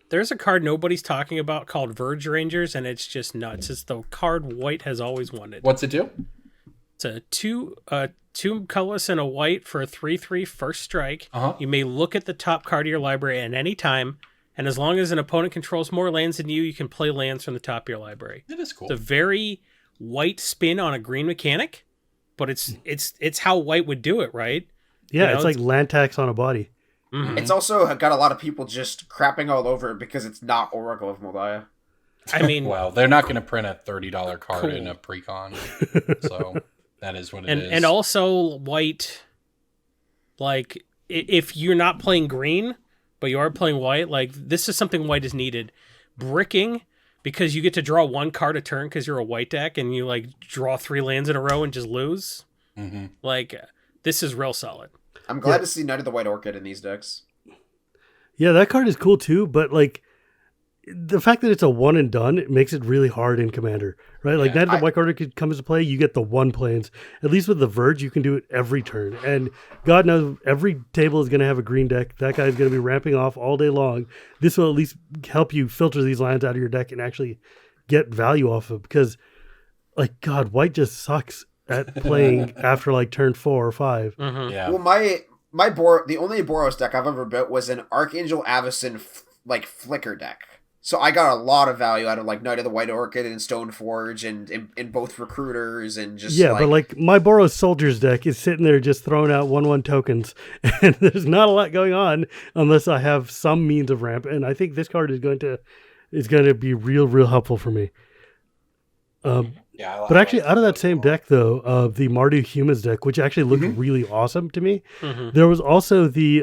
There's a card nobody's talking about called Verge Rangers, and it's just nuts. It's the card White has always wanted. What's it do? It's a two colorless and a white for a 3/3 first strike. You may look at the top card of your library at any time, and as long as an opponent controls more lands than you, you can play lands from the top of your library. It is cool. It's a very white spin on a green mechanic, but it's how White would do it, right? Yeah, You know, it's like land tax on a body. Mm-hmm. It's also got a lot of people just crapping all over it because it's not Oracle of Moldiah. I mean, well, they're not going to print a $30 card Cool. in a pre-con, so that is what it is. and also White, like if you're not playing green, but you are playing White, like this is something White is needed. Bricking, because you get to draw one card a turn because you're a White deck and you like draw 3 lands in a row and just lose. Mm-hmm. Like this is real solid. I'm glad to see Knight of the White Orchid in these decks. Yeah, that card is cool too, but like the fact that it's a one and done, it makes it really hard in Commander, right? Like Knight of the White Orchid could come into play, you get the one planes. At least with the Verge, you can do it every turn. And God knows every table is going to have a green deck. That guy's going to be ramping off all day long. This will at least help you filter these lands out of your deck and actually get value off of, because like, God, White just sucks at playing after like turn 4 or 5. Mm-hmm. Yeah. Well, the only Boros deck I've ever built was an Archangel Avacyn Flicker deck. So I got a lot of value out of like Knight of the White Orchid and Stoneforge and in both recruiters and just but like my Boros Soldiers deck is sitting there just throwing out 1/1 tokens, and there's not a lot going on unless I have some means of ramp. And I think this card is going to be real helpful for me. But actually, out of that same deck though, the Mardu Humans deck, which actually looked really awesome to me, there was also the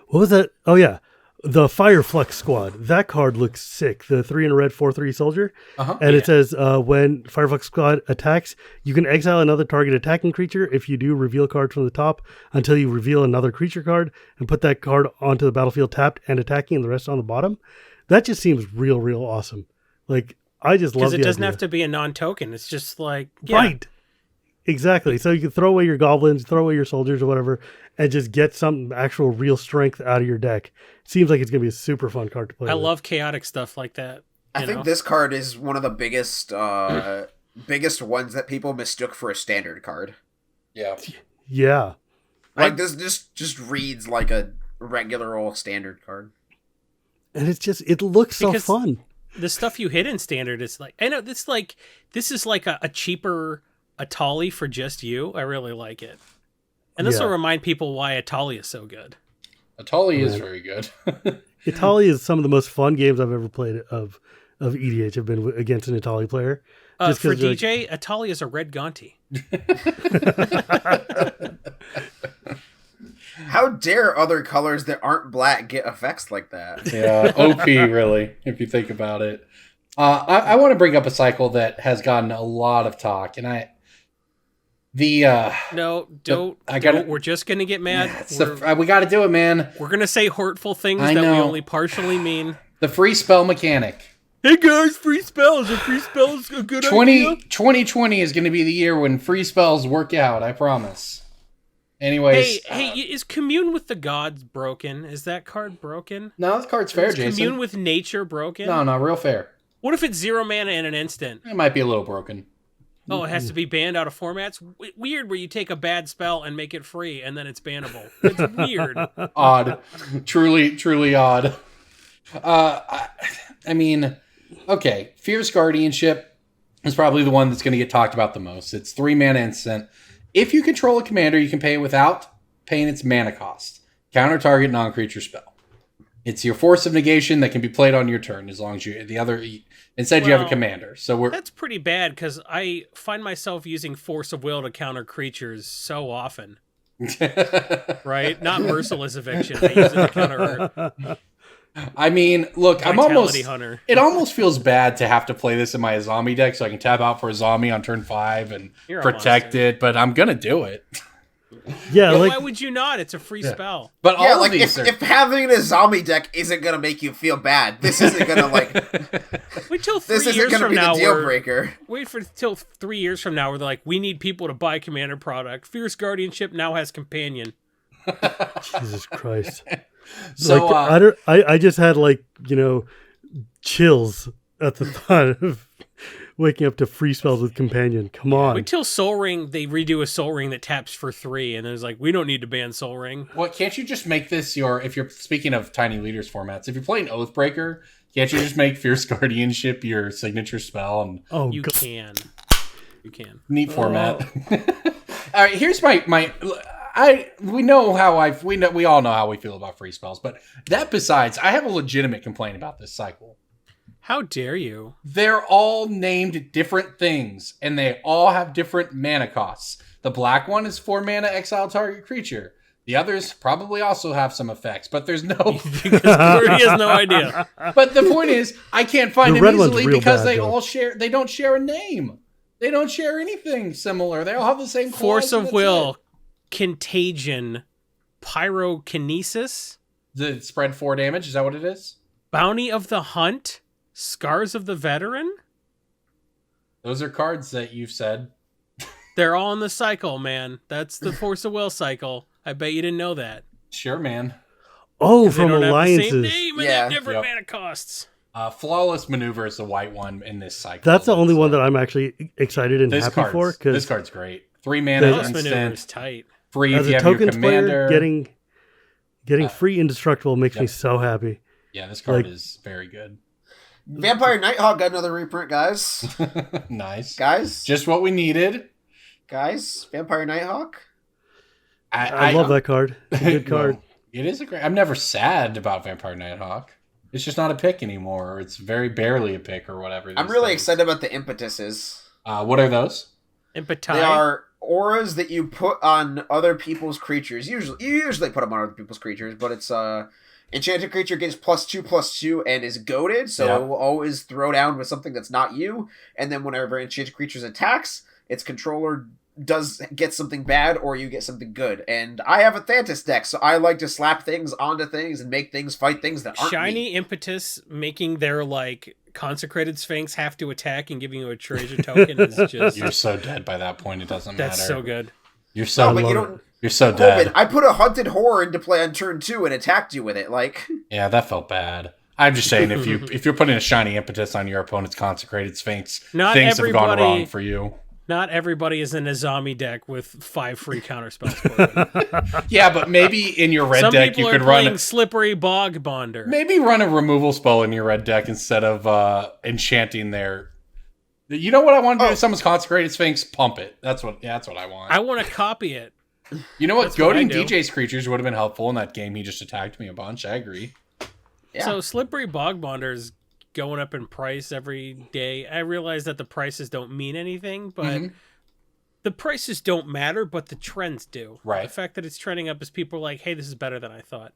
what was that? Oh yeah. The Fireflux Squad. That card looks sick. The 3 in a red 4/3 soldier. And it says when Fireflux Squad attacks, you can exile another target attacking creature. If you do, reveal card from the top until you reveal another creature card and put that card onto the battlefield tapped and attacking and the rest on the bottom. That just seems real awesome. Like, I just love the Because it doesn't idea. have to be a non-token. It's just like Right. Exactly. So you can throw away your goblins, throw away your soldiers or whatever, and just get some actual real strength out of your deck. Seems like it's going to be a super fun card to play I with. love chaotic stuff like that. I think this card is one of the biggest ones that people mistook for a standard card. Yeah. Yeah. Like this just reads like a regular old standard card. And it looks so Because fun. The stuff you hit in standard is like, I know this is like a cheaper Atali for just you. I really like it. And this will remind people why Atali is so good. Atali is very good. Atali is some of the most fun games I've ever played of EDH. Have been against an Atali player. Just For 'cause they're DJ, Atali is a red Gonti. How dare other colors that aren't black get effects like that? Yeah, OP really, if you think about it. I want to bring up a cycle that has gotten a lot of talk, and No, don't. I gotta. We're just gonna get mad. We got to do it, man. We're gonna say hurtful things I that we know. only partially mean. The free spell mechanic. Hey guys, free spells. Are free spells a good idea? 2020 is going to be the year when free spells work out. I promise. Anyways, Hey, is Commune with the Gods broken? Is that card broken? no, this card's fair, Is Jason. Commune with Nature broken? No, real fair. What if it's 0 mana in an instant? It might be a little broken. Oh, it has to be banned out of formats? Weird where you take a bad spell and make it free and then it's bannable. It's weird. Odd. Truly odd. I mean, okay, Fierce Guardianship is probably the one that's going to get talked about the most. It's 3 mana instant. If you control a commander, you can pay it without paying its mana cost. Counter target non-creature spell. It's your Force of Negation that can be played on your turn as long as you instead you have a commander. So that's pretty bad because I find myself using Force of Will to counter creatures so often. Right? Not Merciless Eviction. I use it to counter. I mean, look, Vitality Hunter. It almost feels bad to have to play this in my zombie deck so I can tap out for a zombie on turn 5 and protect it, but I'm gonna do it. Yeah, why would you not? It's a free spell. But Yeah, all like of these if having a zombie deck isn't gonna make you feel bad, this isn't gonna like. Wait till 3 This isn't years gonna from be now. the deal breaker. Wait for till 3 years from now, where they're like, we need people to buy Commander product. Fierce Guardianship now has Companion. Jesus Christ. So like, I just had chills at the thought of waking up to free spells with Companion. Come on. Wait till Soul Ring, they redo a Soul Ring that taps for 3, and it's like, we don't need to ban Soul Ring. What, can't you just make this if you're speaking of Tiny Leaders formats, if you're playing Oathbreaker, can't you just make Fierce Guardianship your signature spell? And you can. You can. Neat format. All right, here's we all know how we feel about free spells, but that besides, I have a legitimate complaint about this cycle. How dare you? They're all named different things, and they all have different mana costs. The black one is 4 mana, exile target creature. The others probably also have some effects, but there's no... Because Corey has no idea. But the point is, I can't find them easily because they don't share a name. They don't share anything similar. They all have the same Force of Will, Contagion, Pyrokinesis. The spread 4 damage, is that what it is? Bounty of the Hunt, Scars of the Veteran. Those are cards that you've said. They're all in the cycle, man. That's the Force of Will cycle. I bet you didn't know that. Sure, man. Oh, from Alliances. Have the same name and have different mana costs. Flawless Maneuver is the white one in this cycle. That's the only one that I'm actually excited and happy for. This card's great. 3 mana instant. Tight. Free as if you a have your tokens commander. player, getting free indestructible makes me so happy. Yeah, this card is very good. Vampire Nighthawk got another reprint, guys. Nice. Guys? Just what we needed. Guys, Vampire Nighthawk? I love that card. It's a good card. It is a great... I'm never sad about Vampire Nighthawk. It's just not a pick anymore. Or it's very barely a pick or whatever. I'm really excited about the impetuses. What are those? Impetai? They are auras that you put on other people's creatures. You usually put them on other people's creatures, but it's enchanted creature gets +2/+2 and is goaded, so it will always throw down with something that's not you. And then whenever enchanted creatures attacks, its controller does get something bad or you get something good. And I have a Thantis deck, so I like to slap things onto things and make things fight things that aren't Shiny me. Impetus making their consecrated Sphinx have to attack and giving you a treasure token is just... You're so dead by that point, it doesn't matter. That's so good. You're so You're so Corbin, dead. I put a Hunted Horror into play on turn 2 and attacked you with it, Yeah, that felt bad. I'm just saying, if you're putting a Shiny Impetus on your opponent's consecrated Sphinx, things have gone wrong for you. Not everybody is in a zombie deck with 5 free counter spells. Yeah, but maybe in your red deck you could run Slippery Bog Bonder. Maybe run a removal spell in your red deck instead of enchanting their. You know what I want to do? Someone's consecrated Sphinx, pump it. That's what I want. I want to copy it. You know what? Goading DJ's creatures would have been helpful in that game. He just attacked me a bunch. I agree. Yeah. So Slippery Bog Bonder is going up in price every day. I realize that the prices don't mean anything, but The prices don't matter, but the trends do. Right. The fact that it's trending up is people are like, hey, this is better than I thought.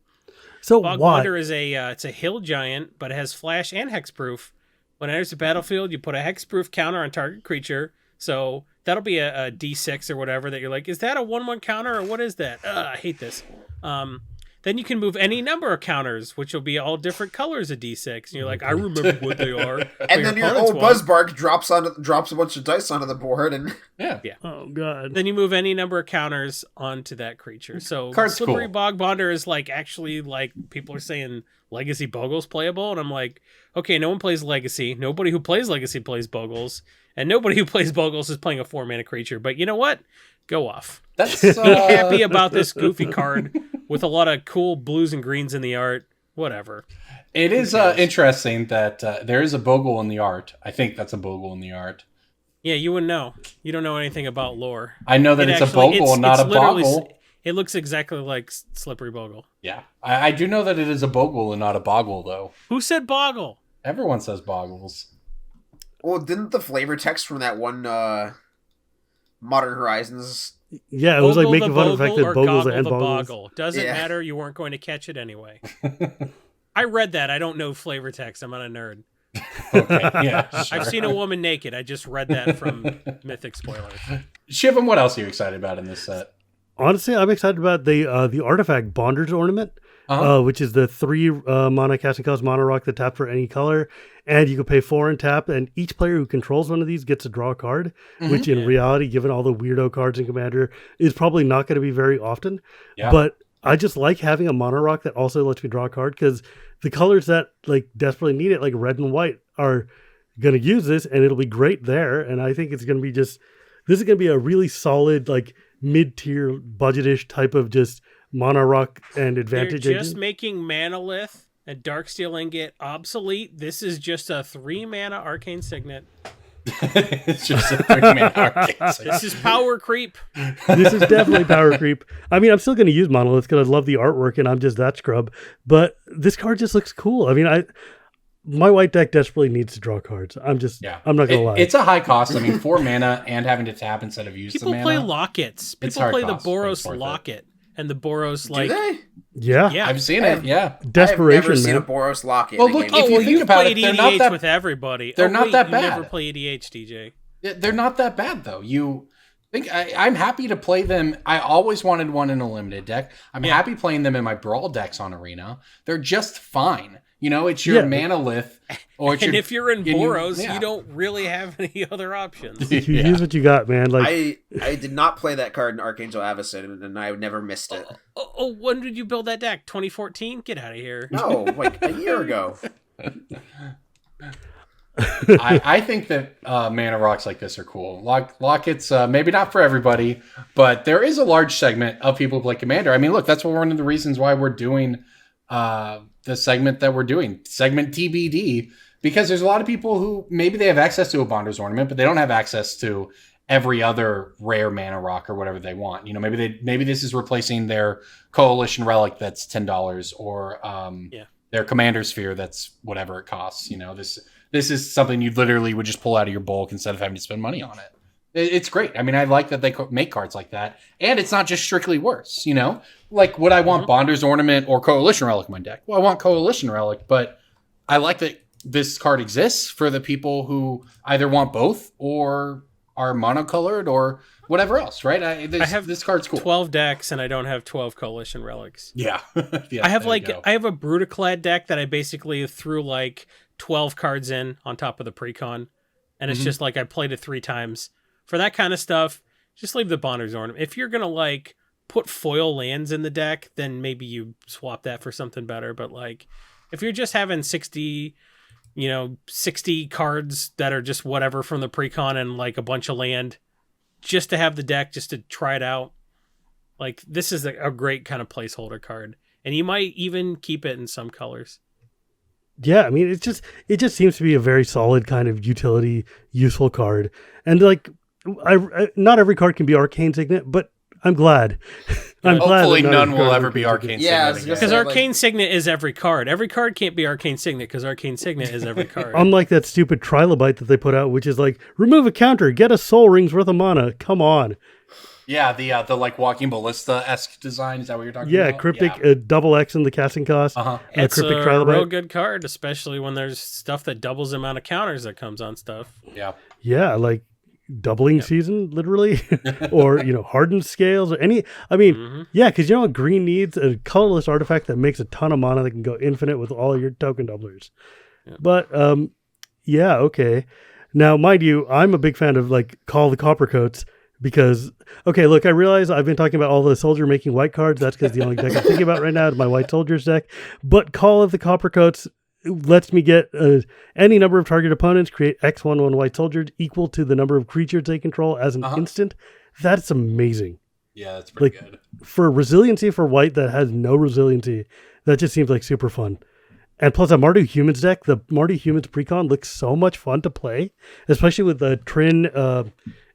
So Bog why? Wonder is it's a hill giant, but it has flash and hexproof. When it enters the battlefield, you put a hexproof counter on target creature. So that'll be a D6 or whatever that you're like, is that a 1/1 counter or what is that? I hate this. Then you can move any number of counters, which will be all different colors of D6. And you're like, I remember what they are. And then your old Buzzbark drops a bunch of dice onto the board, and Yeah. Oh god. Then you move any number of counters onto that creature. So Card's Slippery cool. Bog Bonder is like actually like people are saying Legacy Bogle's playable, and I'm like, okay, no one plays Legacy. Nobody who plays Legacy plays Bogles, and nobody who plays Bogles is playing a 4-mana creature. But you know what? Go off. That's Be happy about this goofy card with a lot of cool blues and greens in the art. Whatever. It is interesting that there is a Bogle in the art. I think that's a Bogle in the art. Yeah, you wouldn't know. You don't know anything about lore. I know that it's a Bogle and not a literally- Boggle. It looks exactly like Slippery Bogle. Yeah. I do know that it is a Bogle and not a Boggle, though. Who said Boggle? Everyone says Boggles. well, didn't the flavor text from that one Modern Horizons? Yeah, it was like Bogle making the fun of the fact Bogle that or Bogles Goggle and the Bogles. Boggle. Doesn't Yeah. matter. You weren't going to catch it anyway. I read that. I don't know flavor text. I'm not a nerd. Okay, yeah, sure. I've seen a woman naked. I just read that from Mythic Spoilers. Shivam, what else are you excited about in this set? Honestly, I'm excited about the artifact Bonder's Ornament, which is the 3 mana casting cost mono rock that tap for any color, and you can pay 4 and tap, and each player who controls one of these gets to draw a card, which in reality, given all the weirdo cards in Commander, is probably not going to be very often. Yeah. But I just like having a mono rock that also lets me draw a card, because the colors that like desperately need it, like red and white, are going to use this, and it'll be great there. And I think it's going to be this is going to be a really solid, like mid-tier budgetish type of just mono rock and advantage They're just engine. making Manalith and Darksteel Ingot obsolete. This is just a 3-mana Arcane Signet. It's just a 3-man arcade. This is power creep. This is definitely power creep. I mean, I'm still going to use monolith because I love the artwork and I'm just that scrub, but this card just looks cool. I mean, my white deck desperately needs to draw cards. I'm not going to lie. It's a high cost. I mean, 4 mana and having to tap instead of use People the mana. play Lockets. It's People hard play the cost, but it's Boros worth it. Locket. And the Boros, Do like... they? yeah. Yeah. I've seen it, yeah. I've Desperation, never seen a man. Boros Locket. Well, in a look, game. if Oh, you well, think you about played it, they're not EDH that- with everybody. they're not that You bad. never play EDH, DJ. They're not that bad, though. You think I'm happy to play them. I always wanted one in a limited deck. I'm happy playing them in my Brawl decks on Arena. They're just fine. You know, it's your Manalith. Or it's And your, if you're in and Boros, yeah. you don't really have any other options. You Yeah. use what you got, man. Like, I did not play that card in Archangel Avacyn, and I never missed it. Oh, when did you build that deck? 2014? Get out of here. No, like a year ago. I think that mana rocks like this are cool. Lockets, maybe not for everybody, but there is a large segment of people who play Commander. I mean, look, that's one of the reasons why we're doing the segment that we're doing, segment TBD, because there's a lot of people who maybe they have access to a Bonder's Ornament, but they don't have access to every other rare mana rock or whatever they want. You know, maybe this is replacing their Coalition Relic that's $10 or their Commander Sphere that's whatever it costs. You know, this is something you literally would just pull out of your bulk instead of having to spend money on it. It's great. I mean, I like that they make cards like that. And it's not just strictly worse, you know? Like, would I want Bonder's Ornament or Coalition Relic in my deck? Well, I want Coalition Relic, but I like that this card exists for the people who either want both or are monocolored or whatever else, right? I have this card's cool. 12 decks, and I don't have 12 Coalition Relics. Yeah. Yeah, I have there you go. I have a Brutaclad deck that I basically threw like 12 cards in on top of the precon, and it's just like I played it 3 times. For that kind of stuff, just leave the Bonder's Ornament. If you're gonna like put foil lands in the deck, then maybe you swap that for something better. But like, if you're just having 60 cards that are just whatever from the precon and like a bunch of land, just to have the deck, just to try it out, like this is a great kind of placeholder card, and you might even keep it in some colors. yeah, I mean, it just seems to be a very solid kind of utility, useful card. And like, I not every card can be Arcane Signet, but I'm glad. I'm glad Hopefully that none will of ever be Signet Arcane Yeah, I Signet was again. gonna Because say, Arcane Signet is every card. Every card can't be Arcane Signet because Arcane Signet is every card. Unlike that stupid Trilobite that they put out, which is like, remove a counter, get a soul ring's worth of mana. Come on. Yeah, the like Walking Ballista-esque design. Is that what you're talking Yeah, about? Cryptic double X in the casting cost. Uh-huh. It's Cryptic a Trilobite. real good card, especially when there's stuff that doubles the amount of counters that comes on stuff. Yeah. Yeah, like doubling season, literally. Or, hardened scales or any. I mean, yeah, because you know what green needs? A colorless artifact that makes a ton of mana that can go infinite with all your token doublers. Yeah. But, yeah, okay. Now, mind you, I'm a big fan of like Call the Copper Coats. Because, okay, look, I realize I've been talking about all the soldier making white cards. That's because the only deck I'm thinking about right now is my white soldiers deck. But Call of the Copper Coats lets me get any number of target opponents, create X11 white soldiers equal to the number of creatures they control as an instant. That's amazing. Yeah, that's pretty good. For resiliency for white that has no resiliency, that just seems like super fun. And plus, a Mardu Humans deck, the Mardu Humans Precon looks so much fun to play, especially with the Trin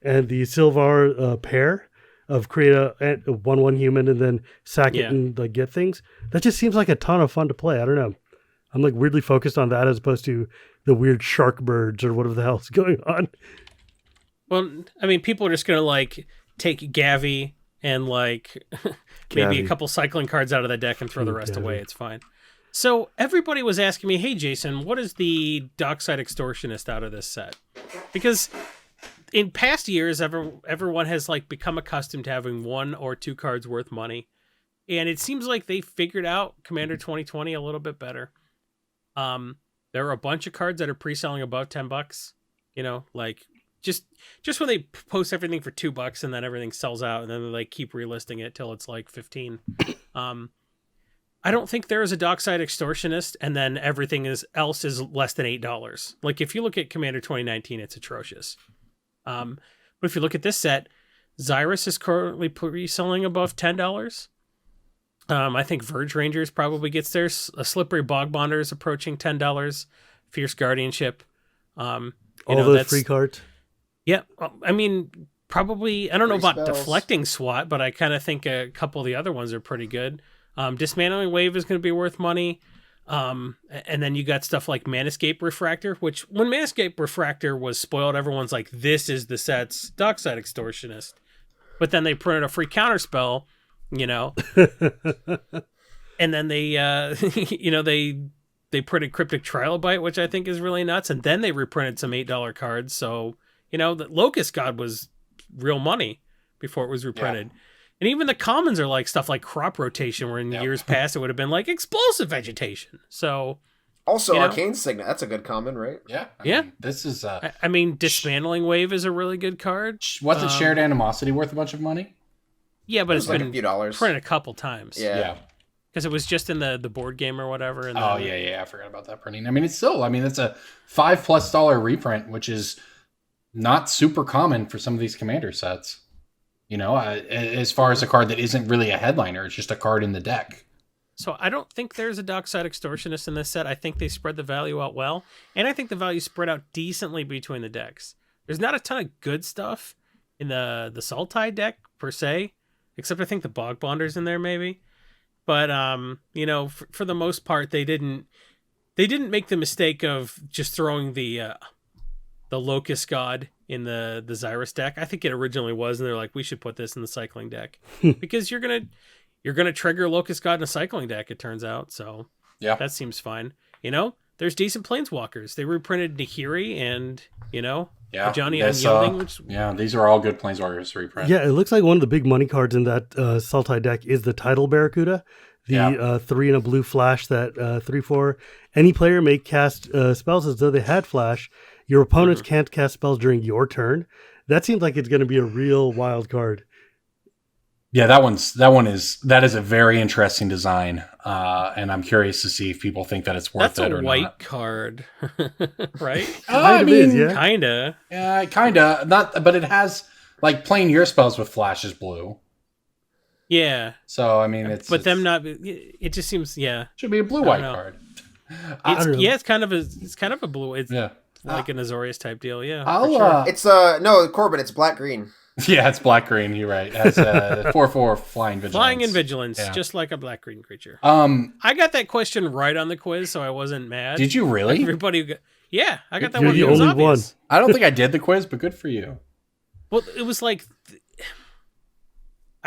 and the Sylvar pair of create a 1/1 human and then sack it and like get things. That just seems like a ton of fun to play. I don't know. I'm like weirdly focused on that as opposed to the weird shark birds or whatever the hell's going on. Well, I mean, people are just going to like take Gavi and like maybe Gavi. a couple cycling cards out of the deck and throw the rest away. It's fine. So everybody was asking me, hey, Jason, what is the Dockside Extortionist out of this set? Because in past years, everyone has like become accustomed to having 1 or 2 cards worth money. And it seems like they figured out Commander 2020 a little bit better. There are a bunch of cards that are pre-selling above $10, like just when they post everything for $2 and then everything sells out and then they like keep relisting it till it's like 15. I don't think there is a Dockside Extortionist and then everything else is less than $8. Like if you look at Commander 2019, it's atrocious. But if you look at this set, Xyrus is currently pre-selling above $10. I think Verge Rangers probably gets there. A Slippery Bog Bonder is approaching $10. Fierce Guardianship. All those free cards. Yeah. I mean, probably, I don't know Free about spells. Deflecting SWAT, but I kind of think a couple of the other ones are pretty good. Dismantling Wave is going to be worth money. And then you got stuff like Manescape Refractor, which when Manescape Refractor was spoiled, everyone's like, this is the set's Dockside Extortionist. But then they printed a free counterspell, and then they, they printed Cryptic Trilobite, which I think is really nuts. And then they reprinted some $8 cards. So, the Locust God was real money before it was reprinted. Yeah. And even the commons are like stuff like Crop Rotation, where in years past it would have been like Explosive Vegetation. So also Arcane Signet, that's a good common, right? Yeah. I mean, this is I mean, Dismantling Wave is a really good card. Wasn't Shared Animosity worth a bunch of money? Yeah, but it's like been a few dollars. printed a couple times. Yeah. Because it was just in the board game or whatever. And I forgot about that printing. I mean, it's a $5+ reprint, which is not super common for some of these Commander sets. As far as a card that isn't really a headliner, it's just a card in the deck. So I don't think there's a Dockside Extortionist in this set. I think they spread the value out well. And I think the value spread out decently between the decks. There's not a ton of good stuff in the Sultai deck, per se. Except I think the Bog Bonder's in there, maybe. But, for the most part, they didn't make the mistake of just throwing the Locust God in the Xyrus deck. I think it originally was, and they're like, we should put this in the cycling deck. Because you're gonna trigger Locust God in a cycling deck, it turns out. So yeah, that seems fine. There's decent Planeswalkers. They reprinted Nahiri and, Johnny Unyielding. These are all good Planeswalkers to reprint. Yeah, it looks like one of the big money cards in that Sultai deck is the Tidal Barracuda. The 3 and a blue flash that 3/4. Any player may cast spells as though they had flash. Your opponents can't cast spells during your turn. That seems like it's going to be a real wild card. Yeah, that is a very interesting design, and I'm curious to see if people think that it's worth it or not. That's a white card, right? Kinda. Yeah, kinda. Not, but it has like playing your spells with flash is blue. Yeah. So I mean, it just seems should be a blue-white card. It's kind of a blue. It's like an Azorius type deal. Yeah. It's no Corbin. It's black green. Yeah, it's black green. You're right. As 4/4 flying vigilance. Flying in vigilance, Yeah. just like a black green creature. Um, I got that question right on the quiz, so I wasn't mad. did you really? Everybody, yeah, I got that You're one. the It was only obvious. I don't think I did the quiz, but good for you. Well, it was like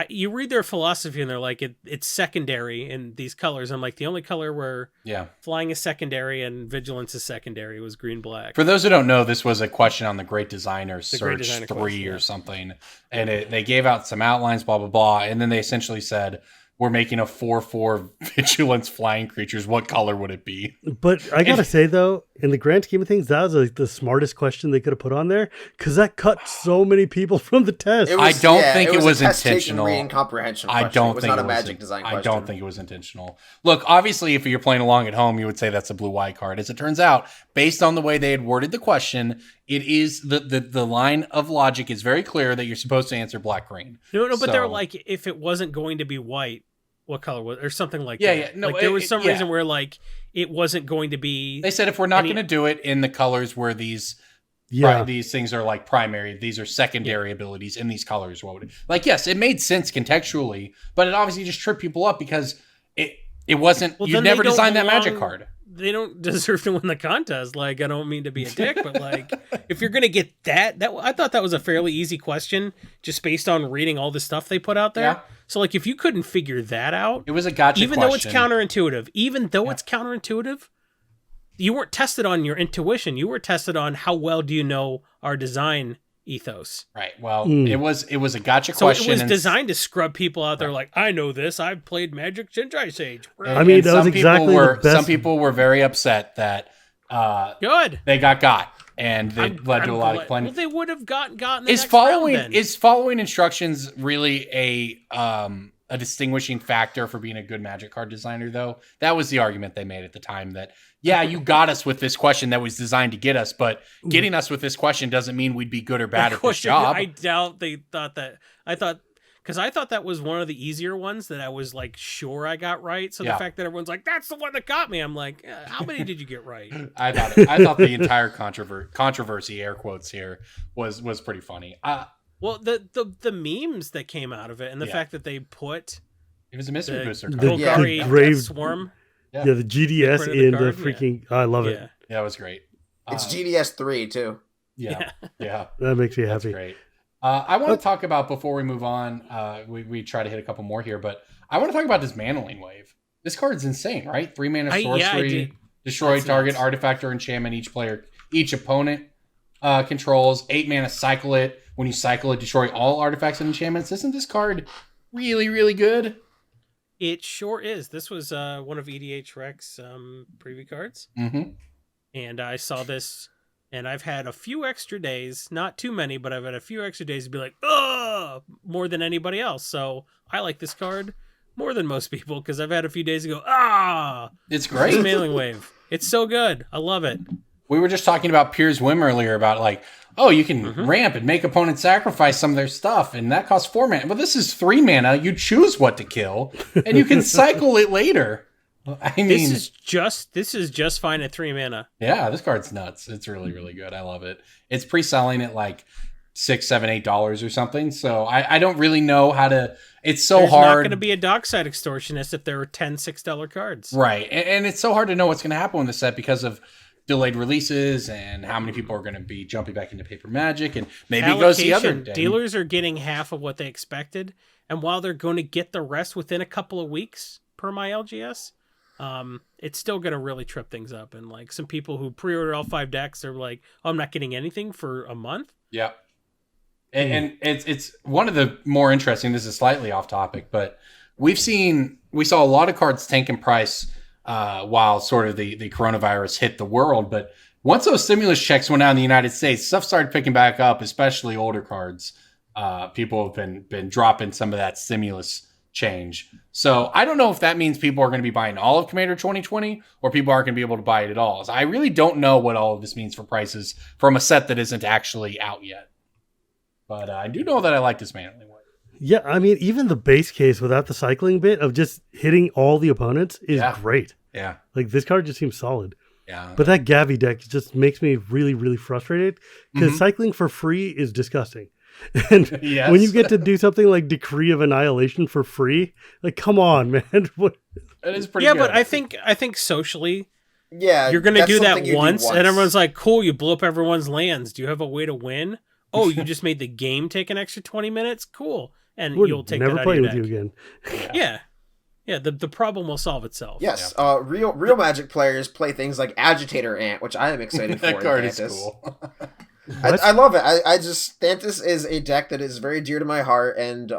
you read their philosophy, and they're like, it's secondary in these colors. I'm like, the only color where Yeah. flying is secondary and vigilance is secondary was green black. For those who don't know, this was a question on the Great Designer Great Search Designer 3 quiz, or yeah. something. And they gave out some outlines, blah, blah, blah. And then they essentially said, we're making a 4/4 vigilance flying creatures. What color would it be? But I gotta say though, in the grand scheme of things, that was like the smartest question they could have put on there because that cut so many people from the test. I don't think it was a test taken intentional. reading comprehension I question. don't It was think not it a was magic design question. I don't think it was intentional. Look, obviously, if you're playing along at home, you would say that's a blue-white card. As it turns out, based on the way they had worded the question, it is the line of logic is very clear that you're supposed to answer black-green. No, but they were So- like, if it wasn't going to be white, what color was, or something like Yeah, that. yeah, no, like there was some yeah. reason where like it wasn't going to be. They said if we're not Any- going to do it in the colors where these Yeah. these things are like primary, these are secondary abilities in these colors. What would it, like? Yes, it made sense contextually, but it obviously just tripped people up because it wasn't. Well, you then never they don't designed that magic belong- card. They don't deserve to win the contest. Like, I don't mean to be a dick, but like, if you're gonna get that I thought that was a fairly easy question, just based on reading all the stuff they put out there. Yeah. So, like, if you couldn't figure that out, It was a gotcha even question. though it's counterintuitive, you weren't tested on your intuition. You were tested on how well do you know our design ethos. Right. Well, Mm. it was a gotcha So question. it was and- designed to scrub people out there. Like, I know this. I've played Magic since Ice Age. and- I mean, and that was some people exactly the were, best- Some people were very upset that Good. they got, and they I'm- led to I'm a lot of glad- complaining. Well, they would have gotten the Is next following round then. is following instructions really a distinguishing factor for being a good Magic card designer, though? That was the argument they made at the time, that yeah, you got us with this question that was designed to get us, but getting us with this question doesn't mean we'd be good or bad at this Question, job. I doubt they thought that. I thought that was one of the easier ones that I was like sure I got right. So Yeah. the fact that everyone's like, "That's the one that got me," I'm like, how many did you get right? I thought the entire controversy, air quotes here, was pretty funny. Well, the memes that came out of it, and the Yeah. fact that they put It was a mystery the booster the- card. Yeah. Golgari the grave- Death Swarm. Yeah. Yeah, the GDS Get rid of the in the card, freaking. I love it. Yeah. Yeah, it was great. It's GDS 3 too. Yeah, yeah. That makes me That's happy. great. I want to talk about, before we move on, we try to hit a couple more here, but I want to talk about Dismantling Wave. This card's insane, right? 3 mana I sorcery, did. destroy That's target nuts. artifact or enchantment each opponent controls. 8 mana, cycle it. When you cycle it, destroy all artifacts and enchantments. Isn't this card really, really good? It sure is. This was one of EDH Rec's preview cards. Mm-hmm. And I saw this, and I've had a few extra days, not too many, but I've had a few extra days to be like, ugh, more than anybody else. So I like this card more than most people because I've had a few days to go, It's great. Mailing Wave. It's so good. I love it. We were just talking about Piers Whim earlier about like, oh, you can ramp and make opponents sacrifice some of their stuff, and that costs 4 mana. But this is 3 mana. You choose what to kill, and you can cycle it later. I mean, This is just fine at 3 mana. yeah, this card's nuts. It's really, really good. I love it. It's pre-selling at like $6, $7, $8 or something. So I don't really know how to. It's so There's hard. not going to be a Dockside Extortionist if there were 10 $6 cards. Right. And it's so hard to know what's going to happen with the set because of delayed releases and how many people are going to be jumping back into Paper Magic, and maybe it goes the other Allocation. day. Dealers are getting half of what they expected, and while they're going to get the rest within a couple of weeks per my LGS, it's still going to really trip things up. And like some people who pre-ordered all 5 decks are like, oh, I'm not getting anything for a month. Yeah. And it's one of the more interesting, this is slightly off topic, but we saw a lot of cards tank in price while sort of the coronavirus hit the world. But once those stimulus checks went out in the United States, stuff started picking back up, especially older cards. People have been dropping some of that stimulus change. So I don't know if that means people are going to be buying all of Commander 2020 or people aren't going to be able to buy it at all. So I really don't know what all of this means for prices from a set that isn't actually out yet. But I do know that I like Dismantling Wave. Yeah, I mean, even the base case without the cycling bit of just hitting all the opponents is Yeah. great. Yeah. Like, this card just seems solid. Yeah. But that Gavi deck just makes me really, really frustrated because Mhm. cycling for free is disgusting. And Yes. when you get to do something like Decree of Annihilation for free, like, come on, man. What? It is pretty Yeah, good. but I think socially, Yeah, you're going to that's do that something you do once, and everyone's like, cool, you blew up everyone's lands. Do you have a way to win? Oh, you just made the game take an extra 20 minutes? Cool. And We're you'll take never that out playing of with your you deck. again. Yeah. Yeah, the problem will solve itself. Yes, real Magic players play things like Agitator Ant, which I am excited for. That in card is Thantis. cool. I love it. I just Thantis is a deck that is very dear to my heart, and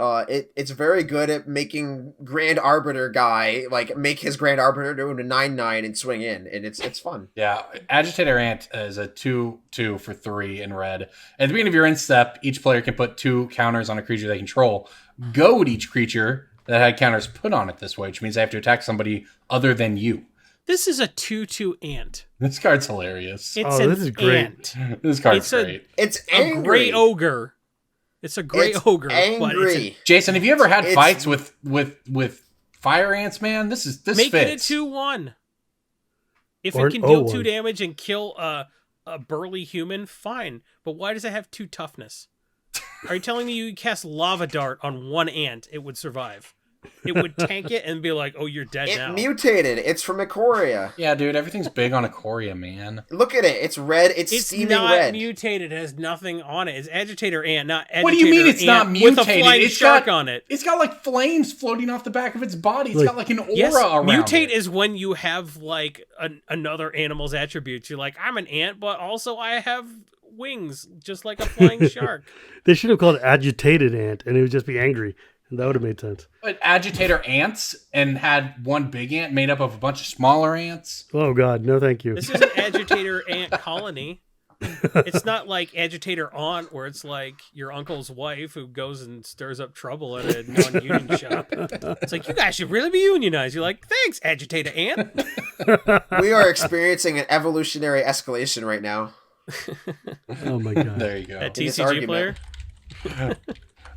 it's very good at making Grand Arbiter guy like make his Grand Arbiter do a 9/9 and swing in, and it's fun. Yeah, Agitator Ant is a 2/2 for 3 in red. At the beginning of your end step, each player can put 2 counters on a creature they control. Goad each creature that had counters put on it this way, which means they have to attack somebody other than you. This is a 2/2 ant. This card's hilarious. It's Oh, an this is great. ant. This card's it's a- great. It's A angry. gray ogre. It's a gray It's ogre. But angry. Jason, have you ever had It's- fights with fire ants, man? This make fits. it a 2/1. If Or it can an deal 0/1. 2 damage and kill a burly human, fine. But why does it have 2 toughness? Are you telling me you cast Lava Dart on 1 ant, it would survive? It would tank it and be like, oh, you're dead It now. mutated. It's from Ikoria. Yeah, dude, everything's big on Ikoria, man. Look at it. It's red. It's steaming not red. mutated. It has nothing on it. It's Agitator Ant, not Agitator What do you mean it's not Ant mutated? with a flying It's shark got- on it. It's got like flames floating off the back of its body. It's Like- got like an aura Yes, around mutate it. is when you have like another animal's attributes. You're like, I'm an ant, but also I have wings, just like a flying shark. They should have called it Agitated Ant, and it would just be angry. And that would have made sense. But Agitator ants and had one big ant made up of a bunch of smaller ants. Oh, God. No, thank you. This is an Agitator Ant colony. It's not like Agitator Aunt, where it's like your uncle's wife who goes and stirs up trouble at a non-union shop. It's like, you guys should really be unionized. You're like, thanks, Agitator Ant. We are experiencing an evolutionary escalation right now. Oh, my God. There you go. That In this TCG player. argument.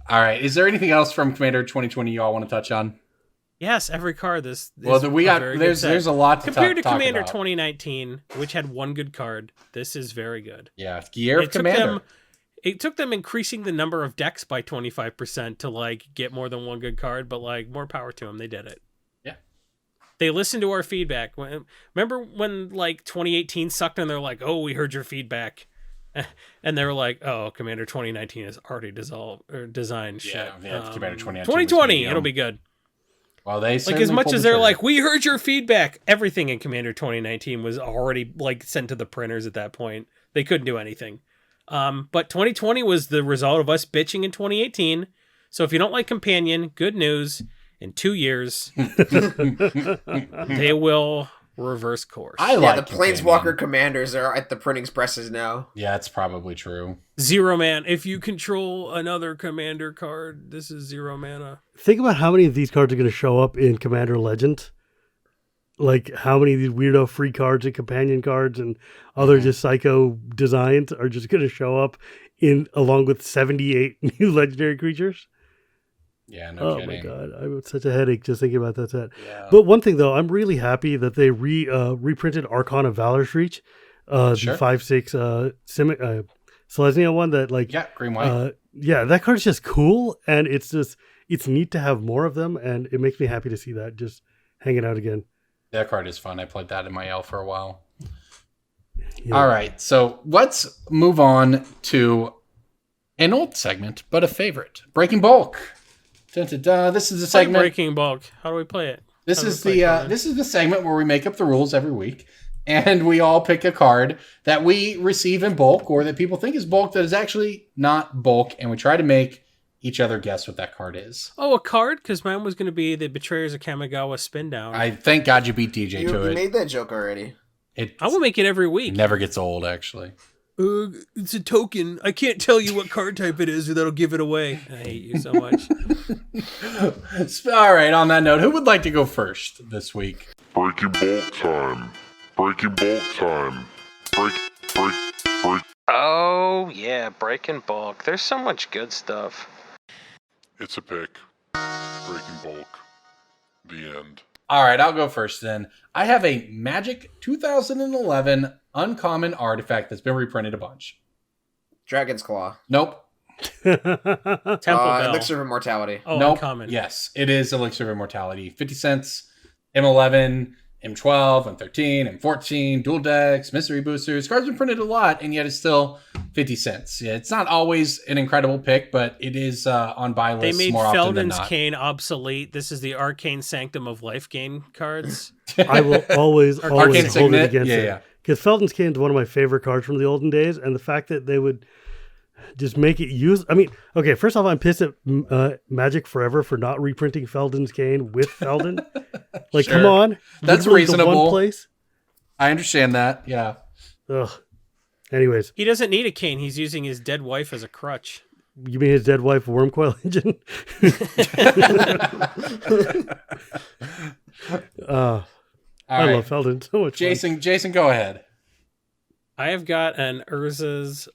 All right. Is there anything else from Commander 2020 you all want to touch on? Yes, every card. This Well, is we a got very good there's set. a lot to Compared to talk Commander about. 2019, which had one good card. This is very good. Yeah, Year of Commander. It took them increasing the number of decks by 25% to like get more than one good card, but like more power to them. They did it. Yeah. They listened to our feedback. Remember when like 2018 sucked and they're like, "Oh, we heard your feedback." And they were like, "Oh, Commander 2019 is already designed shit." Yeah, Commander 2019 was 2020, medium. it'll be good. Well, they Like as much as they're like, "We heard your feedback," everything in Commander 2019 was already like sent to the printers at that point. They couldn't do anything. But 2020 was the result of us bitching in 2018. So if you don't like Companion, good news. In 2 years, they will reverse course. I Yeah, like the Companion. Planeswalker commanders are at the printing presses now. Yeah, it's probably true. Zero man. If you control another commander card, this is 0 mana. Think about how many of these cards are going to show up in Commander Legend. Like how many of these weirdo free cards and companion cards and other just psycho designs are just going to show up in along with 78 new legendary creatures. Yeah, no Oh kidding. my God, I have such a headache just thinking about that set. Yeah. But one thing though, I'm really happy that they reprinted Archon of Valor's Reach, Sure. the 5/6 Selesnya one that like Yeah, green white. yeah, that card's just cool, and it's neat to have more of them, and it makes me happy to see that just hanging out again. That card is fun. I played that in my L for a while. Yeah. All right, so let's move on to an old segment, but a favorite. Breaking Bulk. Dun, dun, dun. This is a Play segment. Breaking Bulk. How do we play it? This How do is we play the Corbin? this is the segment where we make up the rules every week, and we all pick a card that we receive in bulk or that people think is bulk that is actually not bulk, and we try to make each other guess what that card is. Oh, a card? Because mine was going to be the Betrayers of Kamigawa spin down. I thank God you beat DJ You, to you it. made that joke already. It I will make it every week. never gets old, actually. It's a token. I can't tell you what card type it is, or that'll give it away. I hate you so much. All right. On that note, who would like to go first this week? Breaking bulk time. Breaking bulk time. Break. Oh, yeah, Breaking Bulk. There's so much good stuff. It's a pick. Breaking bulk. The end. All right, I'll go first then. I have a Magic 2011 uncommon artifact that's been reprinted a bunch. Dragon's Claw. Nope. Temple Bell. Elixir of Immortality. Oh, Nope. uncommon. Yes, it is Elixir of Immortality. 50 cents, M11, M12, M13, M14, dual decks, mystery boosters. Cards been printed a lot, and yet it's still 50 cents. Yeah, it's not always an incredible pick, but it is on buy They lists made more often than Felden's not. Cane obsolete. This is the Arcane Sanctum of Life Gain cards. I will always Arcane hold it Signet? against Yeah, it. yeah. Because Felden's Cane is one of my favorite cards from the olden days, and the fact that they would just make it use. I mean, okay, first off, I'm pissed at Magic Forever for not reprinting Felden's Cane with Felden. Like, Sure. come on, That's literally the reasonable. one place. I understand that. Yeah. Ugh. Anyways, He doesn't need a cane. He's using his dead wife as a crutch. you mean his dead wife Wormcoil Engine? All I right. love Felden so much. Fun. Jason, go ahead. I have got an Urza's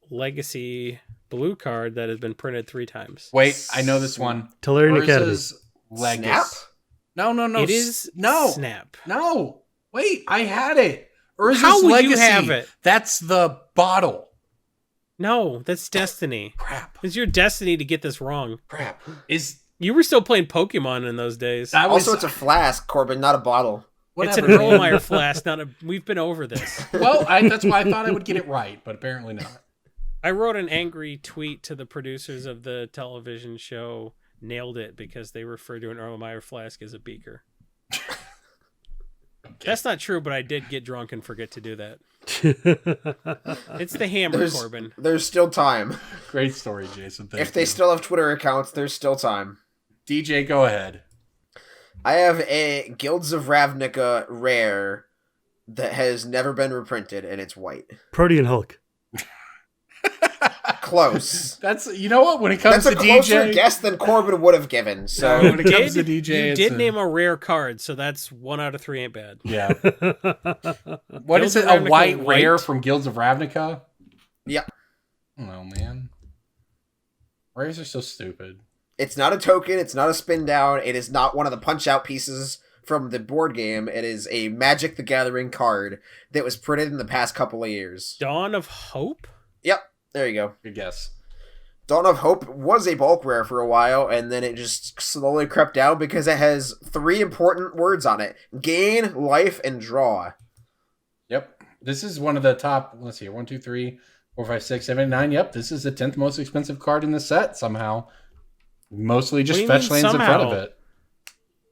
Legacy blue card that has been printed 3 times. Wait, I know this one. Tellurian Academy. Urza's Legacy. Snap? No. It is no. Snap. No. Wait, I had it. Urza's How would Legacy. you have it? That's the bottle. No, that's Destiny. Crap. It's your destiny to get this wrong. Crap. Is You were still playing Pokemon in those days. that was Also, it's a flask, Corbin, not a bottle. It's an whatever, man. Erlenmeyer flask, not a. We've been over this. Well, that's why I thought I would get it right, but apparently not. I wrote an angry tweet to the producers of the television show Nailed It because they refer to an Erlenmeyer flask as a beaker. That's not true, but I did get drunk and forget to do that. It's the hammer, Corbin. There's still time. Great story, Jason. Thank If they you. still have Twitter accounts, there's still time. DJ, go ahead. I have a Guilds of Ravnica rare that has never been reprinted, and it's white. Protean Hulk. Close. That's what when it comes That's a to closer DJ. guess than Corbin would have given. So when it comes to DJ, You it's did a- name a rare card, so that's 1 out of 3 ain't bad. Yeah. What is Guilds it? of A Ravnica white white? rare from Guilds of Ravnica? yeah, Oh man, rares are so stupid. it's not a token. It's not a spin down. It is not one of the punch out pieces from the board game. It is a Magic the Gathering card that was printed in the past couple of years. Dawn of Hope? Yep, there you go. Good guess. Dawn of Hope was a bulk rare for a while, and then it just slowly crept down because it has 3 important words on it: gain, life, and draw. Yep. This is one of the top. Let's see. 1, 2, 3, 4, 5, 6, 7, 9. Yep. This is the 10th most expensive card in the set somehow. Mostly just What do you fetch mean lands in front of somehow? it.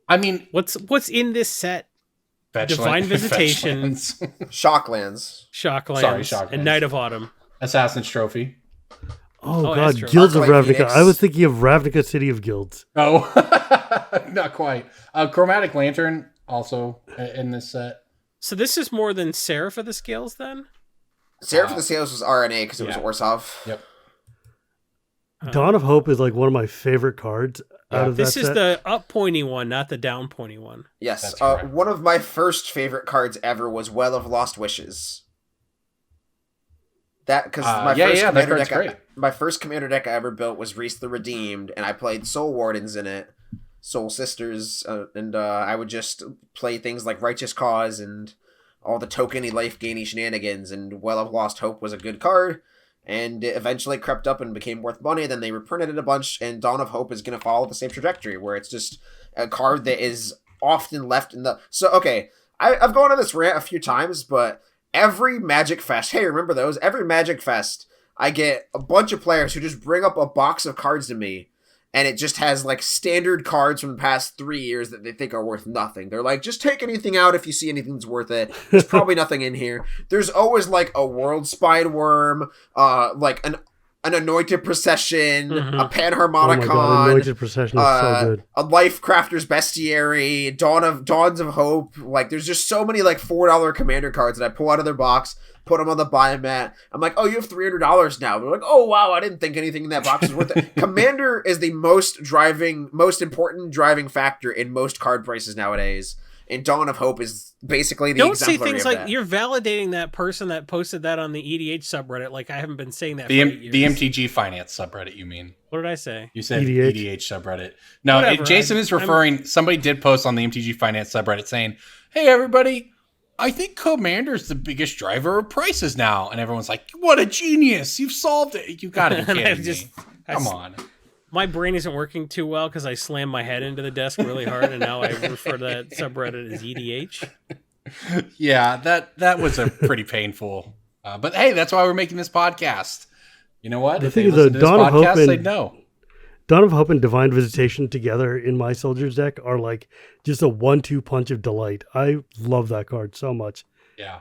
I mean, What's in this set? fetch Divine fetch Visitation. lands. Shocklands. Shocklands. Sorry, Shocklands. And Night of Autumn. Assassin's Trophy. Oh, Oh, God, Astro. Guilds of Arclight Ravnica. Phoenix. I was thinking of Ravnica City of Guilds. Oh, not quite. Chromatic Lantern also in this set. So this is more than Seraph of the Scales, then? Seraph of the Scales was RNA because it was yeah. Orsov. Yep. Dawn of Hope is like one of my favorite cards out of This that is set. the up pointy one, not the down pointy one. Yes. That's correct. One of my first favorite cards ever was Well of Lost Wishes. That because my yeah, first yeah, that commander card's deck, great. my first commander deck I ever built was Reese the Redeemed, and I played Soul Wardens in it, Soul Sisters, and I would just play things like Righteous Cause and all the tokeny life gainy shenanigans. And Well of Lost Hope was a good card, and it eventually crept up and became worth money. Then they reprinted it a bunch, and Dawn of Hope is going to follow the same trajectory, where it's just a card that is often left in the. So okay, I've gone on this rant a few times, but every Magic Fest, hey, remember those? Every Magic Fest, I get a bunch of players who just bring up a box of cards to me, and it just has like standard cards from the past 3 years that they think are worth nothing. They're like, just take anything out if you see anything that's worth it. There's probably nothing in here. There's always like a World Spine Worm, like an Anointed Procession, Mhm. a Oh my Panharmonicon, God, Anointed Procession is so good. a Life Crafter's Bestiary, Dawns of Hope. Like, there's just so many like $4 commander cards that I pull out of their box, put them on the buy mat. I'm like, oh, you have $300 now. They're like, oh wow, I didn't think anything in that box was worth it. Commander is the most important driving factor in most card prices nowadays. And Dawn of Hope is basically the Don't say exemplary things of like that. you're validating that person that posted that on the EDH subreddit. Like I haven't been saying that The for 8 years. the MTG Finance subreddit, you mean? What did I say? You said EDH. EDH subreddit. No, Whatever, Jason is referring. Somebody did post on the MTG Finance subreddit saying, "Hey, everybody, I think Commander's the biggest driver of prices now. And everyone's like, what a genius. You've solved it. You got to be kidding me. Come on. My brain isn't working too well because I slammed my head into the desk really hard, and now I refer to that subreddit as EDH. Yeah, that was a pretty painful. But hey, that's why we're making this podcast. You know what? The If thing they is, listen to this Dawn of Hope podcast, and- they'd know. Dawn of Hope and Divine Visitation together in my Soldier's deck are like just a 1-2 punch of delight. I love that card so much. Yeah,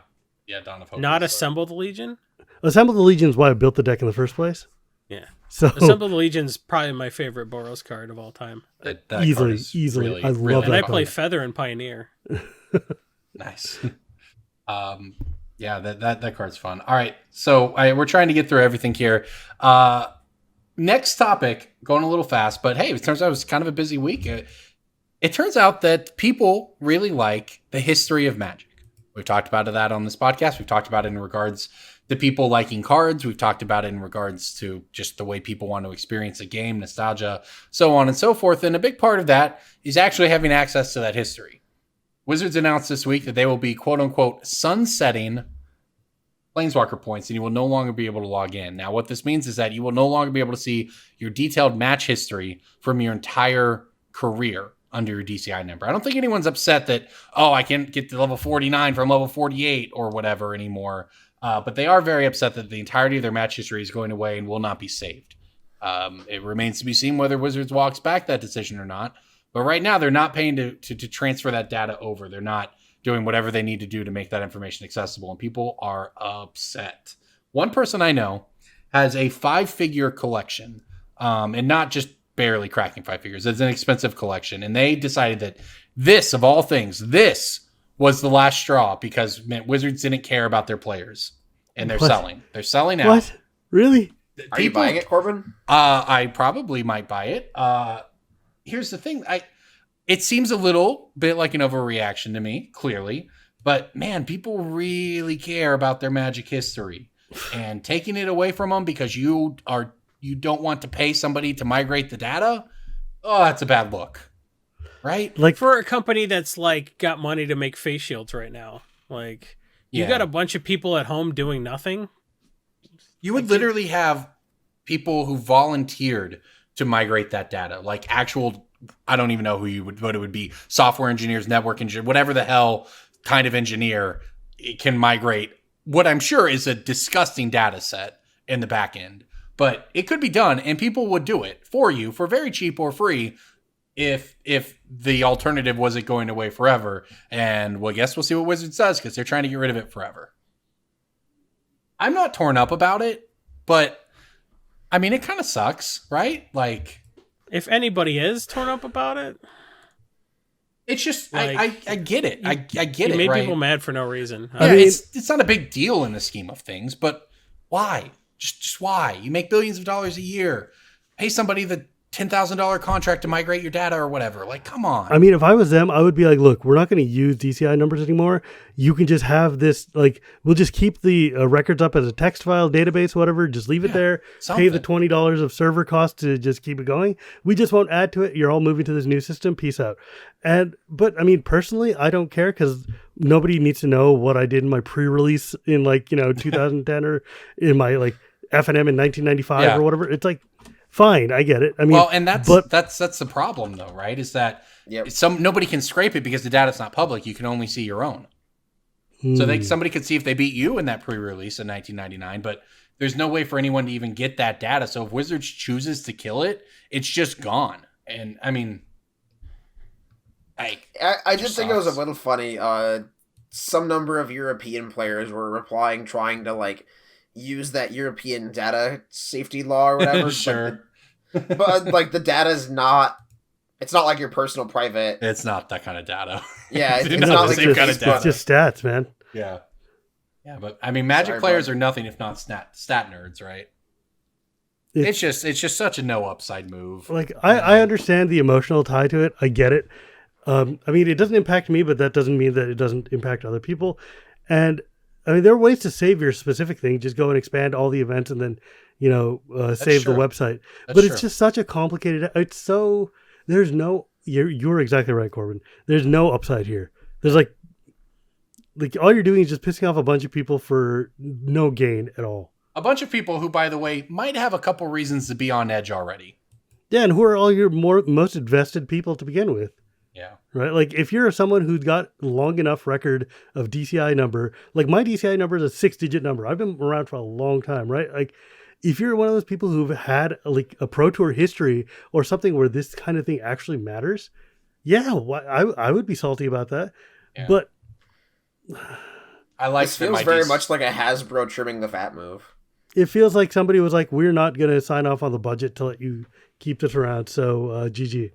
Dawn of Hope. Not is, Assemble the Legion? Assemble the Legion is why I built the deck in the first place. Yeah. So Assemble the Legion's probably my favorite Boros card of all time. that card easily, is easily. really, I love really And I that fun. play card. Feather and Pioneer. Nice. Yeah, that card's fun. All right, so we're trying to get through everything here. Next topic, going a little fast, but hey, it turns out it was kind of a busy week. It turns out that people really like the history of Magic. We've talked about that on this podcast. We've talked about it in regards to people liking cards. We've talked about it in regards to just the way people want to experience a game, nostalgia, so on and so forth. And a big part of that is actually having access to that history. Wizards announced this week that they will be, quote unquote, sunsetting Planeswalker points, and you will no longer be able to log in. Now, what this means is that you will no longer be able to see your detailed match history from your entire career under your DCI number. I don't think anyone's upset that, I can't get to level 49 from level 48 or whatever anymore. But they are very upset that the entirety of their match history is going away and will not be saved. It remains to be seen whether Wizards walks back that decision or not. But right now, they're not paying to transfer that data over. They're not doing whatever they need to do to make that information accessible, and people are upset. One person I know has a 5-figure collection, and not just barely cracking 5 figures. It's an expensive collection, and they decided that this, of all things, this was the last straw because Wizards didn't care about their players, and they're What? selling. They're selling out. What? Really? Are you buying it, Corbin? I probably might buy it. Here's the thing. It seems a little bit like an overreaction to me, clearly. But, man, people really care about their Magic history. And taking it away from them because you don't want to pay somebody to migrate the data, that's a bad look. Right? Like, For a company that's like got money to make face shields right now, like you Yeah. got a bunch of people at home doing nothing. You would literally have people who volunteered to migrate that data, like actual, I don't even know what it would be, software engineers, network engineer, whatever the hell kind of engineer it can migrate what I'm sure is a disgusting data set in the back end. But it could be done, and people would do it for you for very cheap or free if the alternative wasn't going away forever. And well, I guess we'll see what Wizards does because they're trying to get rid of it forever. I'm not torn up about it, but I mean, it kind of sucks, right? Like, If anybody is torn up about it, it's just, Like, I get it. I get you it, made right? people mad for no reason. Yeah, I mean- it's not a big deal in the scheme of things, but why? Just why? You make billions of dollars a year. Pay somebody the $10,000 contract to migrate your data or whatever. Like, come on. I mean, if I was them, I would be like, look, we're not going to use DCI numbers anymore. You can just have this, like, we'll just keep the records up as a text file, database, whatever. Just leave it there. Pay the something. $20 of server cost to just keep it going. We just won't add to it. You're all moving to this new system. Peace out. But I mean, personally, I don't care because nobody needs to know what I did in my pre-release in 2010 or in my FNM in 1995 Yeah. or whatever. It's like, fine, I get it. I mean, Well, and that's but the problem, though, right? Is that Yep. nobody can scrape it because the data's not public. You can only see your own. So somebody could see if they beat you in that pre-release in 1999, but there's no way for anyone to even get that data. So if Wizards chooses to kill it, it's just gone. And I mean, I Just just think it was a sucks. little funny. Some number of European players were replying, trying to use that European data safety law or whatever. Sure. but the data's not. It's not like your personal private. it's not that kind of data. Yeah, it's It's not not the like same your kind of Facebook. data. it's just stats, man. Yeah. Yeah, but I mean, Magic Sorry, players bud. are nothing if not stat nerds, right? It's just such a no upside move. I understand the emotional tie to it. I get it. I mean, it doesn't impact me, but that doesn't mean that it doesn't impact other people. And I mean, there are ways to save your specific thing. Just go and expand all the events and then, save the true. website. That's But it's true. just such a complicated. It's so there's no. You're exactly right, Corbin. There's no upside here. There's Like all you're doing is just pissing off a bunch of people for no gain at all. A bunch of people who, by the way, might have a couple reasons to be on edge already. Yeah, and who are all your most invested people to begin with? Yeah. Right? Like if you're someone who's got long enough record of DCI number, like my DCI number is a 6-digit number. I've been around for a long time, right? Like if you're one of those people who've had like a Pro Tour history or something where this kind of thing actually matters, yeah, I would be salty about that. Yeah. But I like this feels very much like a Hasbro trimming the fat move. It feels like somebody was like, we're not going to sign off on the budget to let you keep this around. So GG.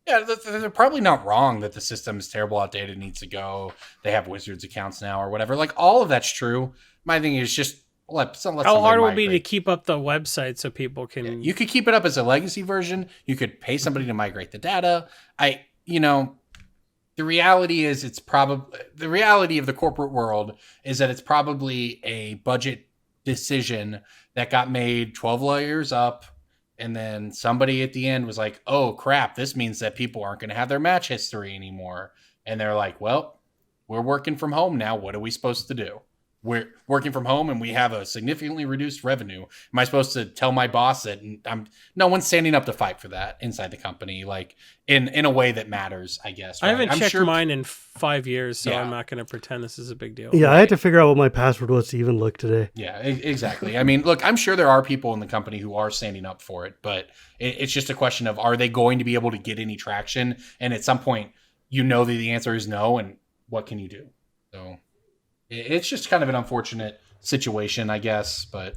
Yeah, they're probably not wrong that the system is terrible, outdated, needs to go. They have Wizards accounts now or whatever. Like all of that's true. My thing is just let how hard it will be to keep up the website so people can. Yeah, you could keep it up as a legacy version. You could pay somebody to migrate the data. The reality is the reality of the corporate world is that it's probably a budget decision that got made 12 layers up. And then somebody at the end was like, oh, crap, this means that people aren't going to have their match history anymore. And they're like, well, we're working from home now. What are we supposed to do? We're working from home and we have a significantly reduced revenue. Am I supposed to tell my boss that no one's standing up to fight for that inside the company, like in a way that matters, I guess. Right? I haven't checked mine in 5 years, so I'm not going to pretend this is a big deal. Yeah, right. I had to figure out what my password was to even look today. Yeah, exactly. I mean, look, I'm sure there are people in the company who are standing up for it, but it's just a question of, are they going to be able to get any traction? And at some point, that the answer is no, and what can you do? So it's just kind of an unfortunate situation, I guess. But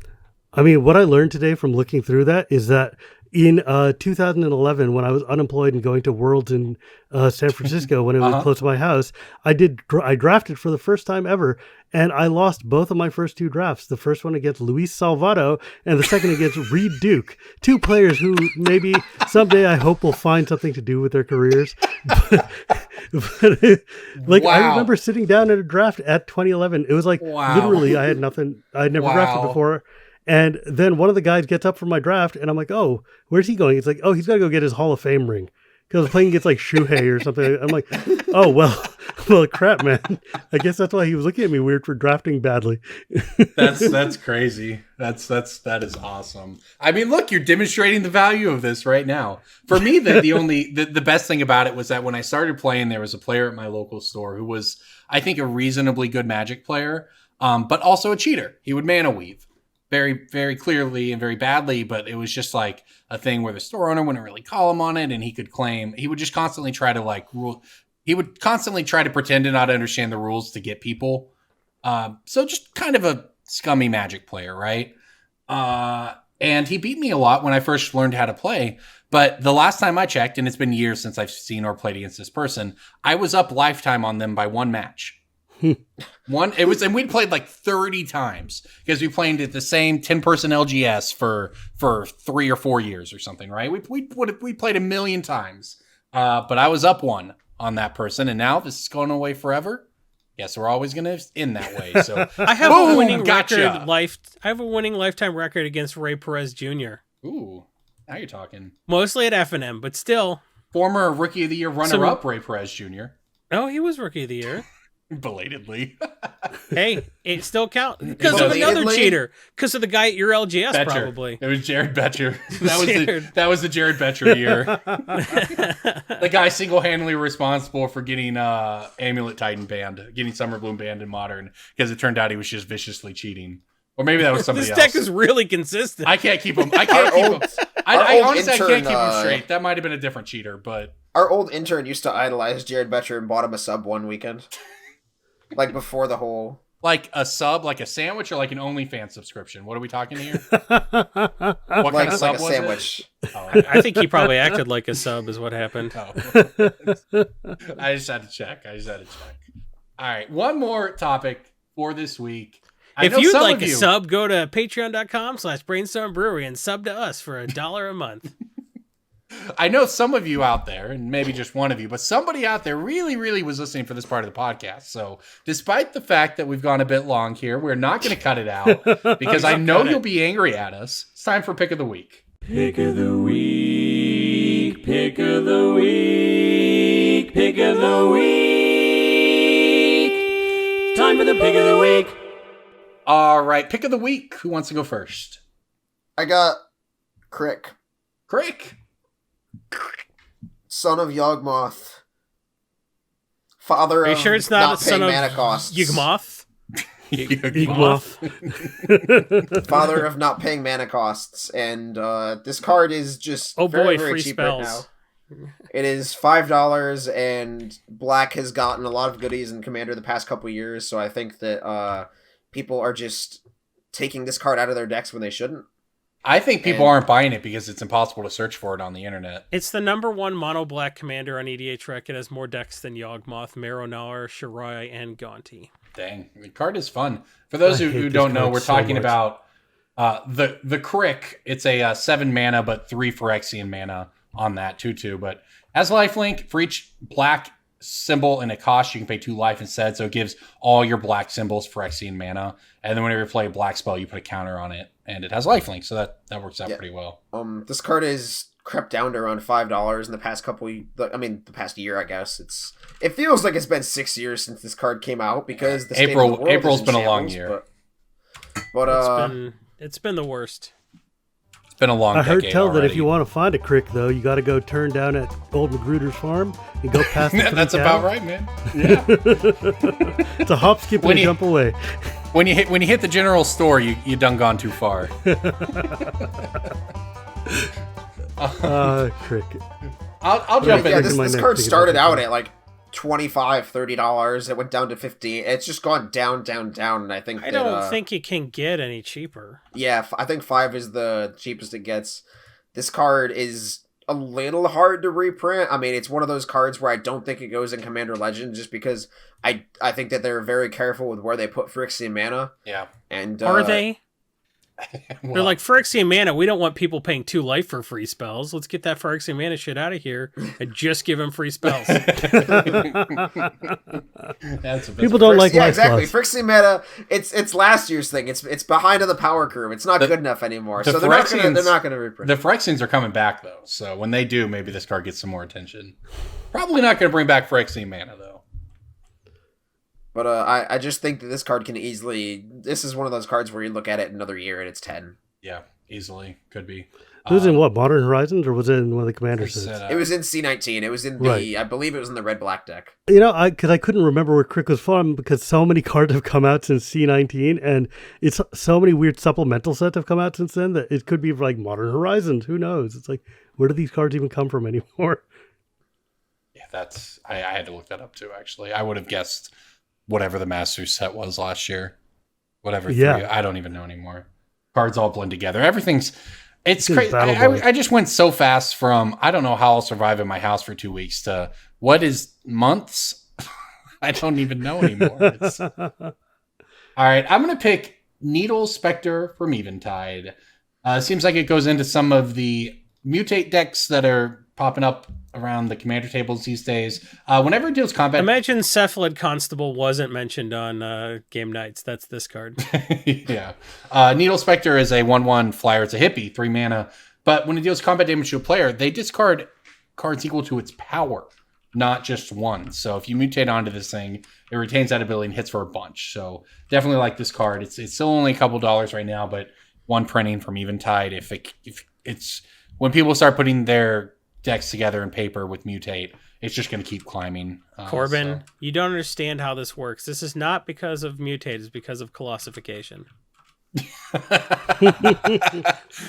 I mean, what I learned today from looking through that is that in 2011, when I was unemployed and going to Worlds in San Francisco, when it was close to my house, I drafted for the first time ever, and I lost both of my first two drafts. The first one against Luis Salvato, and the second against Reed Duke, two players who maybe someday I hope will find something to do with their careers. But wow. I remember sitting down at a draft at 2011. It was like literally I had nothing. I had never drafted before. And then one of the guys gets up from my draft and I'm like, oh, where's he going? It's like, oh, he's got to go get his Hall of Fame ring. Because I was playing against like Shuhei or something. I'm like, oh, well, crap, man. I guess that's why he was looking at me weird for drafting badly. That's crazy. That is awesome. I mean, look, you're demonstrating the value of this right now. For me, the best thing about it was that when I started playing, there was a player at my local store who was, I think, a reasonably good Magic player, but also a cheater. He would mana weave very, very clearly and very badly, but it was just like a thing where the store owner wouldn't really call him on it, and he would just constantly try to he would constantly try to pretend to not understand the rules to get people. So just kind of a scummy Magic player, right? And he beat me a lot when I first learned how to play. But the last time I checked, and it's been years since I've seen or played against this person, I was up lifetime on them by one match. And we'd played like 30 times because we played at the same 10-person LGS for 3 or 4 years or something, right? We played a million times, but I was up one on that person, and now this is going away forever. Guess we're always going to end that way. So I have a winning record. I have a winning lifetime record against Ray Perez Jr. Ooh, now you're talking. Mostly at F&M, but still. Former Rookie of the Year runner-up Ray Perez Jr. Oh, he was Rookie of the Year. Belatedly. Hey, it still counts because of another cheater. Because of the guy at your LGS, Betcher. Probably. It was Jared Betcher. That was the Jared Betcher year. The guy single-handedly responsible for getting Amulet Titan banned, getting Summer Bloom banned in Modern, because it turned out he was just viciously cheating. Or maybe that was somebody else. This deck is really consistent. I can't keep him. I honestly can't keep him straight. That might have been a different cheater, but our old intern used to idolize Jared Betcher and bought him a sub one weekend. Like before the whole... Like a sub, like a sandwich, or like an OnlyFans subscription? What are we talking here? What kind of sub was sandwich? Oh, I think he probably acted like a sub is what happened. Oh. I just had to check. All right, one more topic for this week. If you'd like a sub, go to patreon.com/Brainstorm Brewery and sub to us for $1 a month. I know some of you out there, and maybe just one of you, but somebody out there really, really was listening for this part of the podcast. So despite the fact that we've gone a bit long here, we're not going to cut it out because I know you'll be angry at us. It's time for Pick of the Week. Pick of the Week. Pick of the Week. Pick of the Week. for the pick of the week. All right, pick of the week. Who wants to go first? I got Crick, Crick. son of Yawgmoth, father Are you of sure it's not a paying son of mana costs. Yigmoth? Yigmoth. Father of not paying mana costs, and this card is just very, very free cheap spells. right now. It is $5, and Black has gotten a lot of goodies in Commander the past couple years, so I think that people are just taking this card out of their decks when they shouldn't. I think people aren't buying it because it's impossible to search for it on the internet. It's the number one mono black commander on EDH Rec. It has more decks than Yawgmoth, Marrow-Gnawer, Shirai, and Gaunty. Dang, the card is fun. For those who don't know, we're talking about the Crick. It's a 7 mana, but 3 Phyrexian mana on that 2/2. But as lifelink, for each black symbol and a cost, you can pay 2 life instead. So it gives all your black symbols Phyrexian mana. And then whenever you play a black spell, you put a counter on it. And it has lifelink, so that works out pretty well. This card is crept down to around $5 in the past the past year, I guess. It feels like it's been 6 years since this card came out because the state of the world April's is in been a long shambles, year. But It's been the worst. It's been a long I heard decade tell that already. if you want to find a crick, though, you got to go turn down at Old Magruder's farm and go past the That's three about cows. right, man. Yeah. It's a hop, skip, and a jump away. When you hit the general store, you done gone too far. Crick. I'll jump in. yeah, Crick in my this neck card thinking started about out at like $25-$30. It went down to $50. It's just gone down, and I think I don't think you can get any cheaper. Yeah, I think 5 is the cheapest it gets. This card is a little hard to reprint. I mean, it's one of those cards where I don't think it goes in Commander Legend just because I think that they're very careful with where they put Phyrexian mana. Yeah. And Are they? Well, They're like, Phyrexian mana, we don't want people paying 2 life for free spells. Let's get that Phyrexian mana shit out of here and just give them free spells. that's a People don't like yeah, life exactly. loss. Phyrexian mana, it's last year's thing. It's behind on the power curve. It's not good enough anymore. the So they're not gonna reprint. The Phyrexians are coming back though, so when they do, maybe this card gets some more attention. Probably not going to bring back Phyrexian mana though. But I just think that this card can easily. This is one of those cards where you look at it another year and it's 10. Yeah, easily could be. It was in what, Modern Horizons, or was it in one of the commander It's, sets? It was in C19. It was in the. Right. I believe it was in the red black deck. You know, because I couldn't remember where Crick was from because so many cards have come out since C19, and it's so many weird supplemental sets have come out since then that it could be like Modern Horizons. Who knows? It's like, where do these cards even come from anymore? Yeah, that's. I had to look that up too. Actually, I would have guessed whatever the Masters set was last year. Whatever. Yeah. 3, I don't even know anymore. Cards all blend together. Everything's. It's crazy. Battle Boy. I just went so fast from I don't know how I'll survive in my house for 2 weeks to what is months? I don't even know anymore. All right, I'm going to pick Needle Spectre from Eventide. Seems like it goes into some of the mutate decks that are popping up around the commander tables these days. Whenever it deals combat... Imagine Cephalid Constable wasn't mentioned on game nights. That's this card. Yeah. Needle Spectre is a 1/1 flyer. It's a hippie, 3 mana. But when it deals combat damage to a player, they discard cards equal to its power, not just one. So if you mutate onto this thing, it retains that ability and hits for a bunch. So definitely like this card. It's still only a couple dollars right now, but one printing from Eventide. If it's when people start putting their decks together in paper with mutate, it's just going to keep climbing. Corbin, you don't understand how this works. This is not because of mutate, it's because of colossification.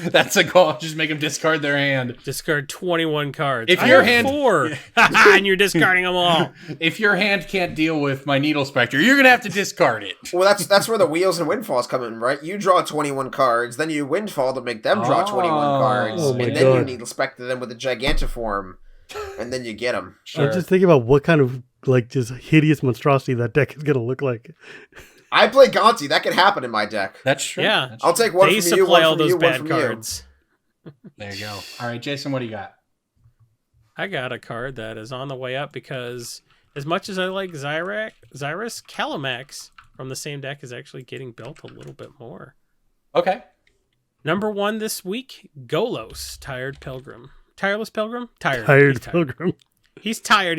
That's a goal. Just make them discard their hand. Discard 21 cards. If I your have hand- 4, and you're discarding them all. If your hand can't deal with my Needle Spectre, you're going to have to discard it. Well, that's where the wheels and windfalls come in, right? You draw 21 cards, then you windfall to make them draw 21 cards, Oh my and then you God. need to spectre them with a gigantiform, and then you get them. I was just thinking about what kind of like just hideous monstrosity that deck is going to look like. I play Gaunty. That could happen in my deck. That's true. Yeah. That's I'll take one They from you, supply one all from those you, one bad from cards. There you go. All right, Jason, what do you got? I got a card that is on the way up because as much as I like Zyrus, Calamax from the same deck is actually getting built a little bit more. Okay. Number 1 this week, Golos, Tireless Pilgrim. Tired. Tired He's Pilgrim. He's tired.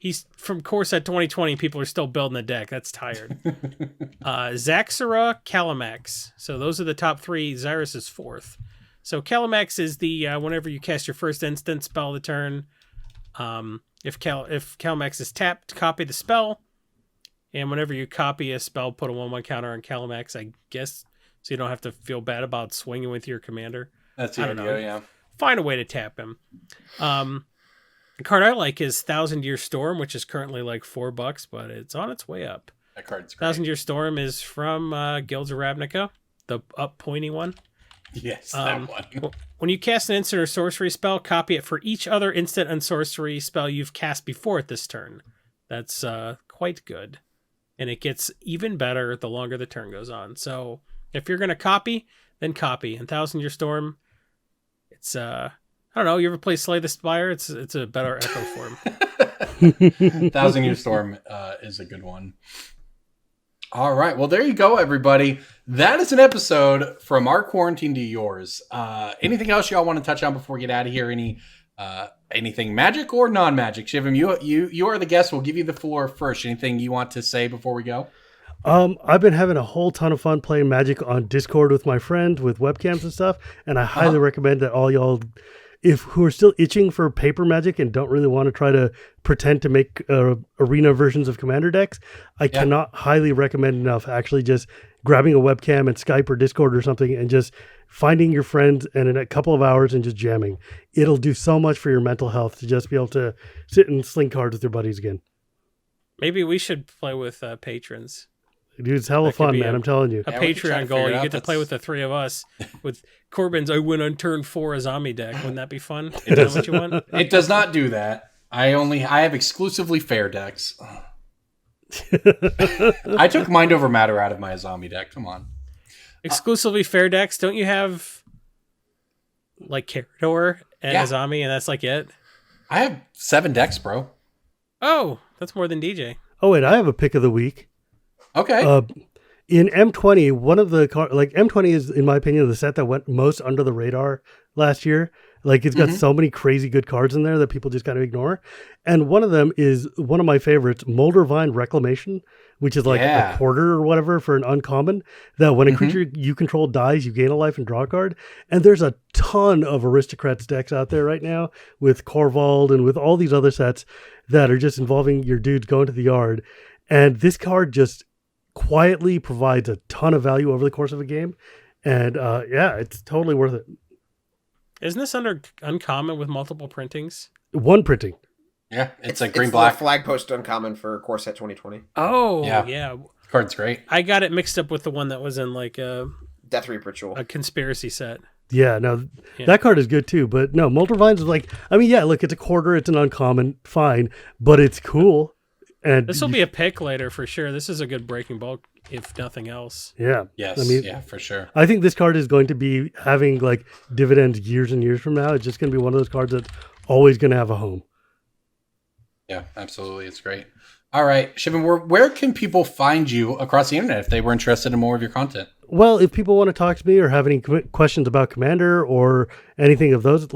he's from Core Set 2020. People are still building the deck. That's tired. Zaxxara, Calamax. So those are the top three. Xyrus is fourth. So Calamax is the whenever you cast your first instant spell of the turn, if Calamax is tapped, copy the spell. And whenever you copy a spell, put a 1/1 counter on Calamax, I guess, so you don't have to feel bad about swinging with your commander. That's the idea, yeah. Find a way to tap him. The card I like is Thousand Year Storm, which is currently like $4, but it's on its way up. That card's great. Thousand Year Storm is from Guilds of Ravnica, the up pointy one. Yes, that one. When you cast an instant or sorcery spell, copy it for each other instant and sorcery spell you've cast before it this turn. That's quite good. And it gets even better the longer the turn goes on. So if you're going to copy, then copy. And Thousand Year Storm, it's, I don't know, you ever play Slay the Spire? It's a better echo form. Thousand Year Storm is a good one. All right. Well, there you go, everybody. That is an episode from our quarantine to yours. Anything else y'all want to touch on before we get out of here? Anything magic or non-magic? Shivam, you are the guest. We'll give you the floor first. Anything you want to say before we go? I've been having a whole ton of fun playing Magic on Discord with my friends with webcams and stuff, and I highly recommend that all y'all, who are still itching for paper Magic and don't really want to try to pretend to make arena versions of Commander decks, I cannot highly recommend enough actually just grabbing a webcam and Skype or Discord or something and just finding your friends and in a couple of hours and just jamming. It'll do so much for your mental health to just be able to sit and sling cards with your buddies again. Maybe we should play with patrons. Dude, it's hella fun, man. I'm telling you. A Patreon goal. You get to play with the three of us. With Corbin's I win on turn 4 a zombie deck. Wouldn't that be fun? Is that what you want? It does not do that. I have exclusively fair decks. I took Mind Over Matter out of my zombie deck. Come on. Exclusively fair decks? Don't you have like Carador and Azami and that's like it? I have 7 decks, bro. Oh, that's more than DJ. Oh, wait, I have a pick of the week. Okay. In M20, one of the M20 is, in my opinion, the set that went most under the radar last year. Like, it's got so many crazy good cards in there that people just kind of ignore. And one of them is one of my favorites, Moldervine Reclamation, which is like a quarter or whatever for an uncommon, that when a creature you control dies, you gain a life and draw a card. And there's a ton of Aristocrats decks out there right now with Corvald and with all these other sets that are just involving your dudes going to the yard. And this card just quietly provides a ton of value over the course of a game. And it's totally worth it. Isn't this under uncommon with multiple printings? One printing. Yeah, it's like green-black. Flag post uncommon for Core Set 2020. Oh, yeah. Card's great. I got it mixed up with the one that was in like Death Reap Ritual. A conspiracy set. Yeah, no, that card is good too. But no, Moldervine's like, I mean, yeah, look, it's a quarter, it's an uncommon, fine, but it's cool. And this will be a pick later for sure. This is a good breaking bulk, if nothing else. Yeah. Yes. I mean, yeah, for sure. I think this card is going to be having like dividends years and years from now. It's just going to be one of those cards that's always going to have a home. Yeah, absolutely. It's great. All right, Shivam, where can people find you across the internet if they were interested in more of your content? Well, if people want to talk to me or have any questions about Commander or anything of those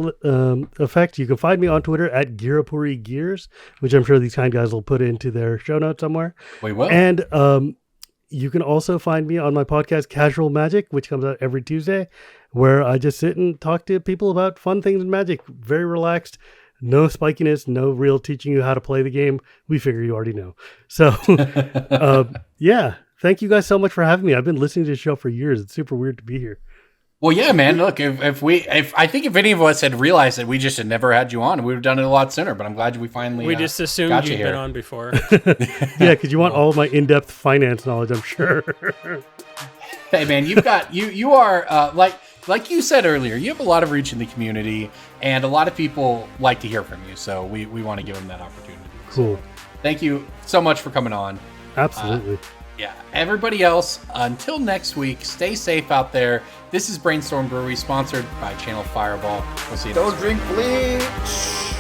effects, you can find me on Twitter at Girapuri Gears, which I'm sure these kind guys will put into their show notes somewhere. We will. And you can also find me on my podcast, Casual Magic, which comes out every Tuesday, where I just sit and talk to people about fun things in Magic. Very relaxed. No spikiness, no real teaching you how to play the game. We figure you already know. So, yeah. Thank you guys so much for having me. I've been listening to the show for years. It's super weird to be here. Well, yeah, man. Look, if I think if any of us had realized that we just had never had you on, we would have done it a lot sooner. But I'm glad we finally. We just assumed you'd been on before. Yeah, because you want all of my in-depth finance knowledge, I'm sure. Hey, man, you've got you are like you said earlier. You have a lot of reach in the community, and a lot of people like to hear from you. So we want to give them that opportunity. Cool. So, thank you so much for coming on. Absolutely. Yeah, everybody else, until next week, stay safe out there. This is Brainstorm Brewery, sponsored by Channel Fireball. We'll see you next week. Don't drink bleach!